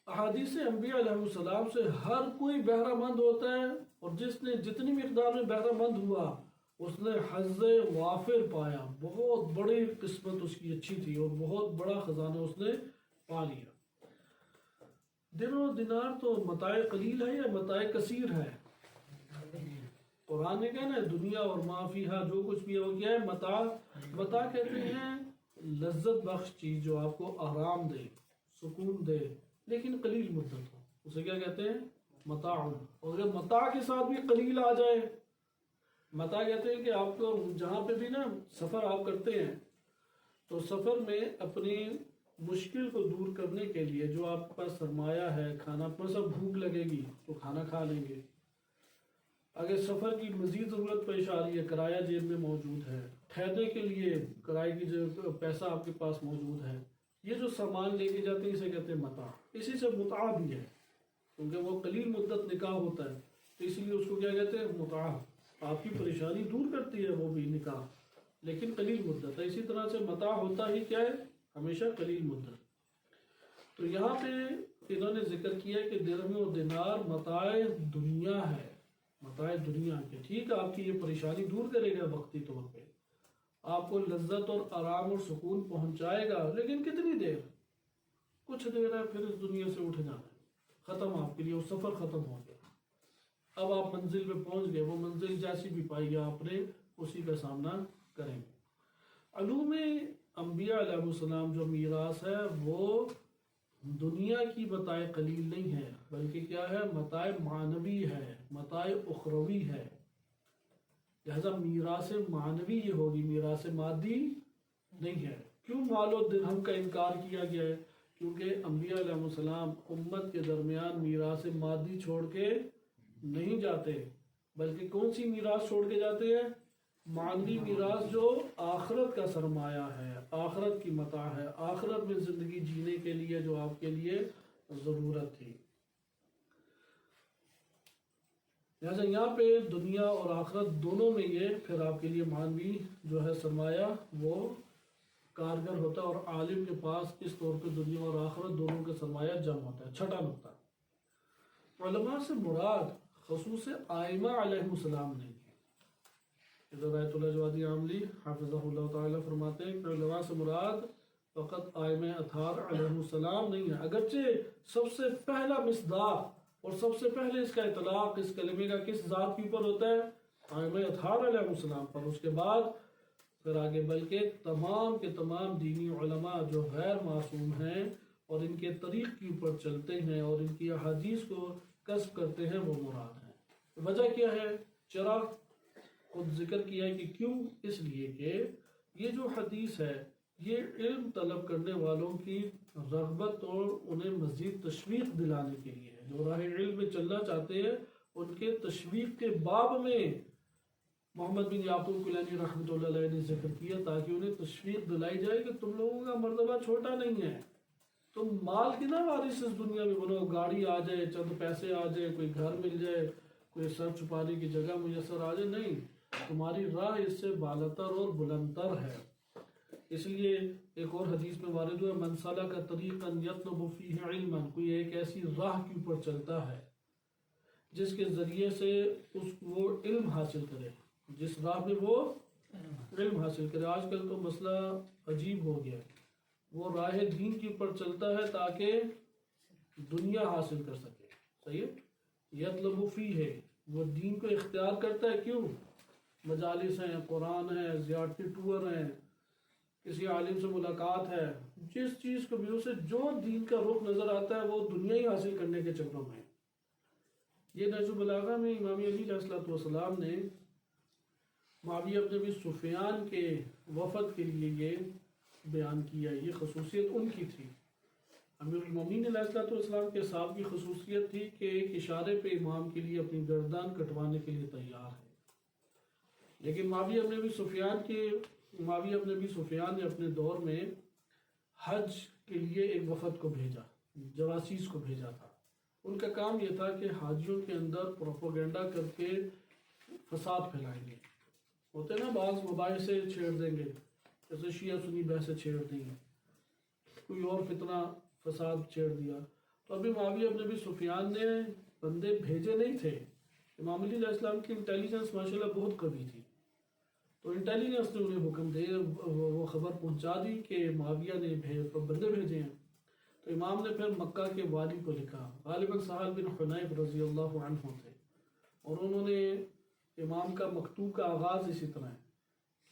S1: احادیث انبیاء علیہ السلام سے ہر کوئی بہرہ مند ہوتا ہے، اور جس نے جتنی مقدار میں بہرہ مند ہوا اس نے حظ وافر پایا، بہت بڑی قسمت اس کی اچھی تھی، اور بہت بڑا خزانہ اس نے پا لیا۔ درہم و دینار تو متاع قلیل ہے یا متاع کثیر ہے؟ قرآن نے کہا نا، دنیا اور ما فیہا، جو کچھ بھی ہے وہ کیا ہے؟ متاع۔ متاع کہتے ہیں لذت بخش چیز جو آپ کو آرام دے، سکون دے، لیکن قلیل مدت ہو، اسے کیا کہتے ہیں؟ متاع۔ اور اگر متاع کے ساتھ بھی قلیل آ جائے، متاع کہتے ہیں کہ آپ کو جہاں پہ بھی نا سفر آپ کرتے ہیں، تو سفر میں اپنی مشکل کو دور کرنے کے لیے جو آپ کے پاس سرمایہ ہے، کھانا مثلا بھوک لگے گی تو کھانا کھا لیں گے، اگر سفر کی مزید ضرورت پیش آ رہی ہے، کرایہ جیب میں موجود ہے، ٹھہرنے کے لیے کرائے کی جو پیسہ آپ کے پاس موجود ہے، یہ جو سامان لے کے جاتے ہیں اسے کہتے ہیں متاع۔ اسی سے متاع بھی ہے، کیونکہ وہ قلیل مدت نکاح ہوتا ہے، تو اس لیے اس کو کیا کہتے ہیں؟ متاع۔ آپ کی پریشانی دور کرتی ہے وہ بھی نکاح، لیکن قلیل مدت ہے۔ اسی طرح سے متاع ہوتا ہی کیا ہے؟ ہمیشہ قلیل مدت۔ تو یہاں پہ انہوں نے ذکر کیا کہ درہم و دینار متاع دنیا ہے، متاع دنیا کے، ٹھیک ہے، آپ کی یہ پریشانی دور کرے گا وقتی طور پہ، آپ کو لذت اور آرام اور سکون پہنچائے گا، لیکن کتنی دیر؟ کچھ دیر ہے، پھر اس دنیا سے اٹھ جانا ہے، ختم آپ کے لیے وہ سفر ختم ہو گیا۔ اب آپ منزل پہ پہنچ گئے، وہ منزل جیسی بھی پائی ہے آپ نے اسی کا سامنا کریں گے۔ علوم انبیاء علیہ السلام جو میراث ہے وہ دنیا کی متاع قلیل نہیں ہے، بلکہ کیا ہے؟ متاع معنوی ہے، متاع اخروی ہے۔ لہذا میراث معنوی یہ ہوگی، میراث مادی نہیں ہے۔ کیوں مال و درہم کا انکار کیا گیا ہے؟ کیونکہ انبیاء علیہ السلام امت کے درمیان میراث مادی چھوڑ کے نہیں جاتے، بلکہ کون سی میراث چھوڑ کے جاتے ہیں؟ معنوی میراث، جو آخرت کا سرمایہ ہے، آخرت کی متاع ہے، آخرت میں زندگی جینے کے لیے جو آپ کے لیے ضرورت تھی۔ لہٰذا یہاں پہ دنیا اور آخرت دونوں میں یہ پھر آپ کے لیے معنوی جو ہے سرمایہ وہ کارگر ہوتا ہے، اور عالم کے پاس اس طور پہ دنیا اور آخرت دونوں کا سرمایہ جمع ہوتا ہے۔ چھٹا نقطہ، علماء سے مراد خصوص آئمہ علیہ السلام نہیں ہے۔ ادھر آیت اللہ جوادی عاملی حافظہ اللہ تعالیٰ فرماتے ہیں کہ علماء سے مراد فقط آئمہ اطہار علیہ السلام نہیں ہے، اگرچہ سب سے پہلا مصداق اور سب سے پہلے اس کا اطلاق اس کلمے کا کس ذات کے اوپر ہوتا ہے؟ آئمہ اطہار علیہ السلام پر، اس کے بعد پھر آگے، بلکہ تمام کے تمام دینی علماء جو غیر معصوم ہیں اور ان کے طریق کے اوپر چلتے ہیں اور ان کی احادیث کو کسب کرتے ہیں، وہ مراد ہیں۔ وجہ کیا ہے؟ چرا خود ذکر کیا ہے کہ کیوں، اس لیے کہ یہ جو حدیث ہے یہ علم طلب کرنے والوں کی رغبت اور انہیں مزید تشویق دلانے کے لیے ہے۔ جو راہ علم میں چلنا چاہتے ہیں ان کے تشویق کے باب میں محمد بن یعقوب کلینی رحمۃ اللہ علیہ نے ذکر کیا، تاکہ انہیں تشویق دلائی جائے کہ تم لوگوں کا مرتبہ چھوٹا نہیں ہے، تم مال کی نہ وارث اس دنیا میں بنو، گاڑی آ جائے، چند پیسے آ جائے، کوئی گھر مل جائے، کوئی سر چھپانے کی جگہ میسر آ جائے، نہیں، تمہاری راہ اس سے بالاتر اور بلندتر ہے۔ اس لیے ایک اور حدیث میں وارد ہوا، من سلک طریقا یطلب فیہ علما، کوئی ایک ایسی راہ کے اوپر چلتا ہے جس کے ذریعے سے وہ علم حاصل کرے، جس راہ میں وہ علم حاصل کرے۔ آج کل تو مسئلہ عجیب ہو گیا، وہ راہ دین کے اوپر چلتا ہے تاکہ دنیا حاصل کر سکے، صحیح ہے؟ یطلب فیہ، وہ دین کو اختیار کرتا ہے، کیوں؟ مجالس ہیں، قرآن ہے، زیارتی ٹور ہیں، کسی عالم سے ملاقات ہے، جس چیز کو بھی اسے جو دین کا رخ نظر آتا ہے وہ دنیا ہی حاصل کرنے کے چکروں میں۔ یہ نہج البلاغہ میں امام علی علیہ السلام نے معاویہ بن ابی سفیان کے وفد کے لیے یہ بیان کیا، یہ خصوصیت ان کی تھی۔ امیر المومنین علیہ السلام کے صاحب کی خصوصیت تھی کہ ایک اشارے پہ امام کے لیے اپنی گردان کٹوانے کے لیے تیار ہے، لیکن معاویہ بن ابی سفیان نے اپنے دور میں حج کے لیے ایک وفد کو بھیجا، جواسیس کو بھیجا تھا۔ ان کا کام یہ تھا کہ حاجیوں کے اندر پروپیگنڈا کر کے فساد پھیلائیں گے۔ ہوتے نا بعض مباحث سے چھیڑ دیں گے، جیسے شیعہ سنی بحثیں چھیڑ دیں گے، کوئی اور فتنہ فساد چھیڑ دیا۔ تو ابھی معاویہ بن ابی سفیان نے بندے بھیجے نہیں تھے۔ امام علی علیہ السلام کی انٹیلیجنس ماشاءاللہ بہت قوی تھی، تو انٹیلیجنس نے انہیں حکم دے، وہ خبر پہنچا دی کہ معاویہ نے بندے بھیجے ہیں۔ تو امام نے پھر مکہ کے والی کو لکھا، غالباً سہل بن حنیف رضی اللہ عنہ تھے، اور انہوں نے امام کا مکتوب کا آغاز اسی طرح ہے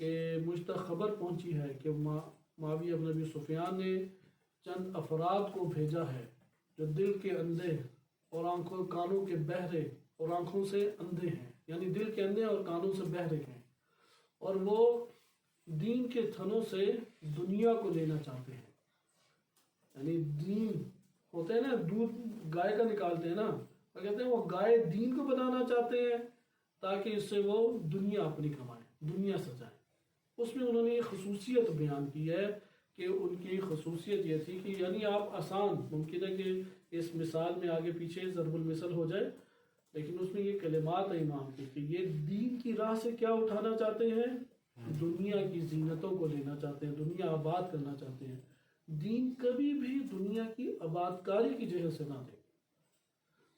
S1: کہ مجھ تک خبر پہنچی ہے کہ معاویہ بن ابی سفیان نے چند افراد کو بھیجا ہے جو دل کے اندھے اور کانوں کے بہرے اور آنکھوں سے اندھے ہیں، یعنی دل کے اندھے اور کانوں سے بہرے ہیں، اور وہ دین کے تھنوں سے دنیا کو لینا چاہتے ہیں۔ یعنی دین ہوتے ہیں نا، دودھ گائے کا نکالتے ہیں نا، وہ کہتے ہیں وہ گائے دین کو بنانا چاہتے ہیں تاکہ اس سے وہ دنیا اپنی کمائیں، دنیا سجائیں۔ اس میں انہوں نے یہ خصوصیت بیان کی ہے کہ ان کی خصوصیت یہ تھی کہ یعنی آپ آسان، ممکن ہے کہ اس مثال میں آگے پیچھے ضرب المثل ہو جائے، لیکن اس میں یہ کلمات ہیں امام کی کہ یہ دین کی راہ سے کیا اٹھانا چاہتے ہیں؟ دنیا کی زینتوں کو لینا چاہتے ہیں، دنیا آباد کرنا چاہتے ہیں۔ دین کبھی بھی دنیا کی آباد کاری کی جہت سے نہ دے۔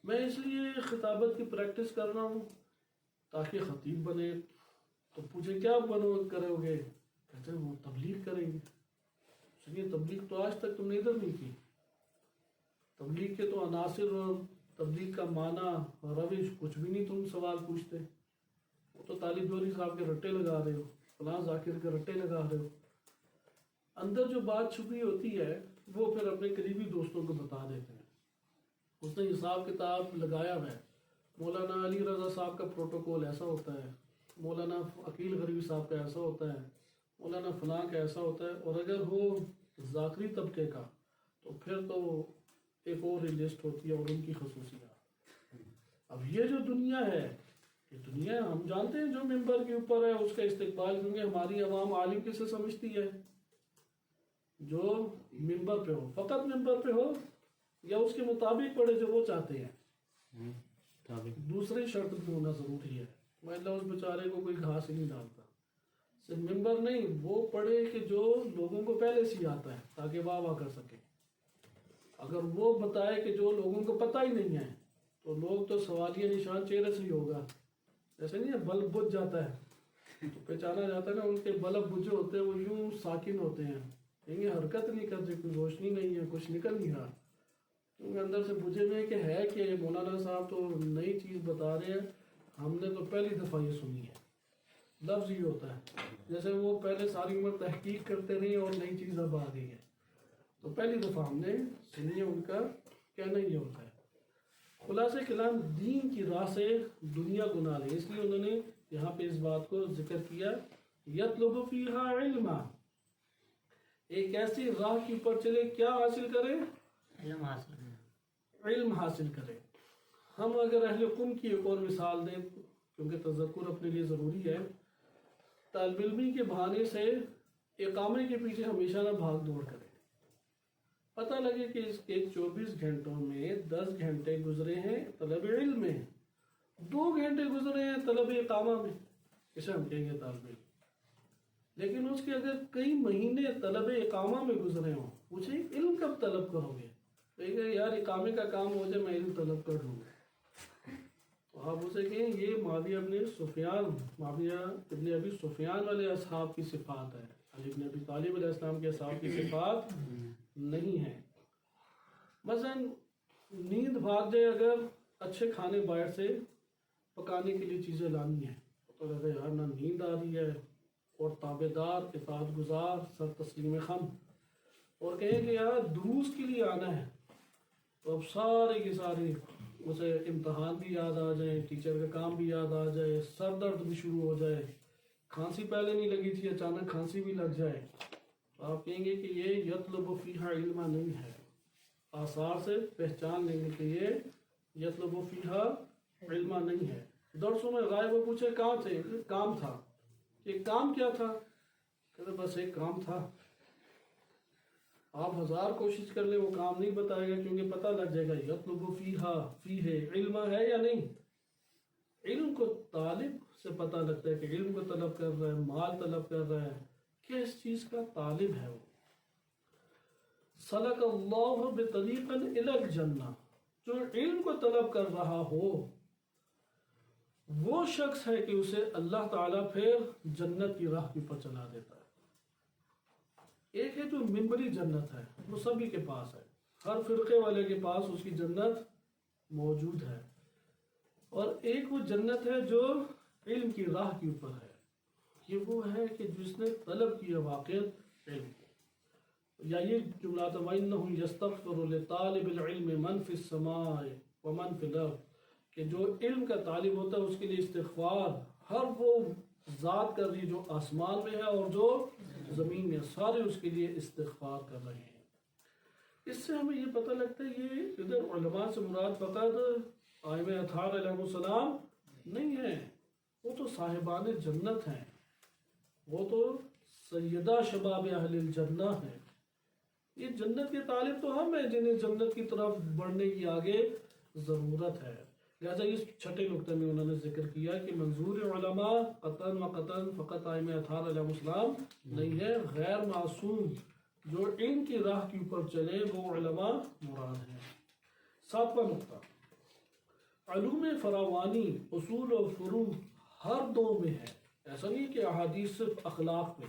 S1: میں اس لیے خطابت کی پریکٹس کر رہا ہوں تاکہ خطیب بنے، تو پوچھے کیا کرو گے؟ کہتے ہیں وہ تبلیغ کریں گے. یہ تبلیغ تو آج تک تم نے ادھر نہیں کی. تبلیغ کے تو عناصر اور تبلیغ کا معنی روش کچھ بھی نہیں تم سوال پوچھتے. وہ تو طالب جوہری صاحب کے رٹے لگا رہے ہو, فلاں ذاکر کے رٹے لگا رہے ہو. اندر جو بات چھپی ہوتی ہے وہ پھر اپنے قریبی دوستوں کو بتا دیتے ہیں. اس نے حساب کتاب لگایا ہوا ہے. مولانا علی رضا صاحب کا پروٹوکول ایسا ہوتا ہے, مولانا عقیل غریبی صاحب کا ایسا ہوتا ہے, مولانا فلاں کا ایسا ہوتا ہے. اور اگر وہ ذاکری طبقے کا تو پھر تو ایک اور لسٹ ہوتی ہے اور ان کی خصوصیات. اب یہ جو دنیا ہے, یہ دنیا ہم جانتے ہیں جو ممبر کے اوپر ہے اس کا استقبال, کیونکہ ہماری عوام عالم کسے سمجھتی ہے؟ جو ممبر پہ ہو, فقط ممبر پہ ہو یا اس کے مطابق پڑھے جو وہ چاہتے ہیں. دوسری شرط بھی ہونا ضروری ہے. اللہ اس بیچارے کو کوئی گھاس ہی نہیں ڈالتا. صرف ممبر نہیں, وہ پڑھے کہ جو لوگوں کو پہلے سے ہی آتا ہے تاکہ واہ واہ کر سکے. اگر وہ بتائے کہ جو لوگوں کو پتہ ہی نہیں ہے تو لوگ تو سوالیہ نشان چہرے سے ہی ہوگا. ایسے نہیں ہے بلب بجھ جاتا ہے تو پہچانا جاتا ہے نا, ان کے بلب بجھے ہوتے ہیں وہ یوں ساکن ہوتے ہیں, کہیں حرکت نہیں کرتے, کوئی روشنی نہیں ہے, کچھ نکل نہیں رہا, کیونکہ اندر سے بجھے ہوئے کہ ہے کہ مولانا صاحب تو نئی چیز بتا رہے ہیں, ہم نے تو پہلی دفعہ یہ سنی ہے. لفظ یہ ہوتا ہے جیسے وہ پہلے ساری عمر تحقیق کرتے رہے اور نئی چیز اب آ گئی ہے تو پہلی دفعہ ہم نے سنی ہے. ان کا کہنا یہ ہوتا ہے. خلاصہ کلام دین کی راہ سے دنیا کو نہ لے, اس لیے انہوں نے یہاں پہ اس بات کو ذکر کیا, یطلب فیہا علما, ایک ایسی راہ کے اوپر چلے کیا حاصل کرے؟ علم حاصل کرے. ہم اگر اہل قم کی ایک اور مثال دیں, کیونکہ تذکر اپنے لیے ضروری ہے, طالب علمی کے بہانے سے اقامے کے پیچھے ہمیشہ نہ بھاگ دوڑ کرے. پتہ لگے کہ اس کے 24 گھنٹوں میں 10 گھنٹے گزرے ہیں طلب علم میں, 2 گھنٹے گزرے ہیں طلب اقامہ میں, اسے ہم کہیں گے طالب علم. لیکن اس کے اگر کئی مہینے طلب اقامہ میں گزرے ہوں, پوچھیں علم کب طلب کرو گے؟ کہیں گے یار اقامے کا کام ہو جائے میں علم طلب کر لوں گا. تو آپ اسے کہیں یہ معاویہ ابن ابی سفیان والے اصحاب کی صفات ہے, علی ابن ابی طالب علیہ السلام کے اصحاب کی صفات نہیں ہے. مثلا نیند بھاگ جائے, اگر اچھے کھانے باہر سے پکانے کے لیے چیزیں لانی ہیں تو لگے یار نہ نیند آ رہی ہے, اور تابع دار, اطاعت گزار, سر تسلیم خم, اور کہیں کہ یار دروس کے لیے آنا ہے تو اب سارے کے سارے اسے امتحان بھی یاد آ جائے, ٹیچر کا کام بھی یاد آ جائے, سر درد بھی شروع ہو جائے, کھانسی پہلے نہیں لگی تھی اچانک کھانسی بھی لگ جائے, تو آپ کہیں گے کہ یہ یطلب فیہا علما نہیں ہے. آثار سے پہچان لیں گے کہ یہ یطلب فیہا علما نہیں ہے. درسوں میں غائب وہ پوچھے کہاں تھے, کام تھا. یہ کام کیا تھا؟ کہتے بس ایک کام تھا. آپ 1000 کوشش کر لیں وہ کام نہیں بتائے گا, کیونکہ پتہ لگ جائے گا یطلب فیہا فیہ علما ہے یا نہیں. علم کو طالب سے پتہ لگتا ہے کہ علم کو طلب کر رہا ہے, مال طلب کر رہا ہے, کس چیز کا طالب ہے وہ. سلک اللہ بطریقا الی الجنہ, جو علم کو طلب کر رہا ہو وہ شخص ہے کہ اسے اللہ تعالیٰ پھر جنت کی راہ کے اوپر چلا دیتا ہے. ایک ہے جو منبری جنت ہے, وہ سبھی کے پاس ہے, ہر فرقے والے کے پاس اس کی جنت موجود ہے. اور ایک وہ جنت ہے جو علم کی راہ کے اوپر ہے, یہ وہ ہے کہ جس نے طلب کیا واقع علم. یا یہ جملہ تھا وَإِنَّهُ يَسْتَغْفِرُ لِطَالِبِ الْعِلْمِ مَنْ فِي السَّمَاءِ وَمَنْ فِي الْأَرْضِ, کہ جو علم کا طالب ہوتا ہے اس کے لیے استغفار ہر وہ ذات کر رہی جو آسمان میں ہے اور جو زمین میں, سارے اس کے لیے استغفار کر رہے ہیں. اس سے ہمیں یہ پتہ لگتا ہے یہ ادھر علماء سے مراد فقط ائمہ اطہار علیہ السلام نہیں ہے, وہ تو صاحبان جنت ہیں, وہ تو سیدہ شباب اہل الجنہ ہیں. یہ جنت کے طالب تو ہم ہیں جنہیں جنت کی طرف بڑھنے کی آگے ضرورت ہے. لہذا اس چھٹے نقطے میں انہوں نے ذکر کیا کہ منظور علماء قطعاً و قطعاً فقط ائمہ اطہار علیہ السلام نہیں ہے, غیر معصوم جو علم کی راہ کے اوپر چلے وہ علماء مراد ہیں. 7واں نقطہ, علوم فراوانی اصول و فروع ہر دو میں ہے. ایسا نہیں کہ احادیث صرف اخلاق میں,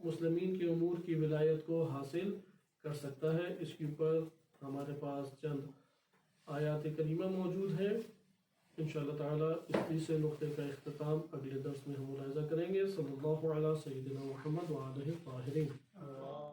S1: مسلمین کے امور کی ولایت کو حاصل کر سکتا ہے۔ اس کے اوپر ہمارے پاس چند آیات کریمہ موجود ہے۔ انشاءاللہ تعالی اس تیسرے نقطے کا اختتام اگلے درس میں ہم ملاحظہ کریں گے۔ صلی اللہ علیہ سیدنا محمد وآلہ الطاہرین۔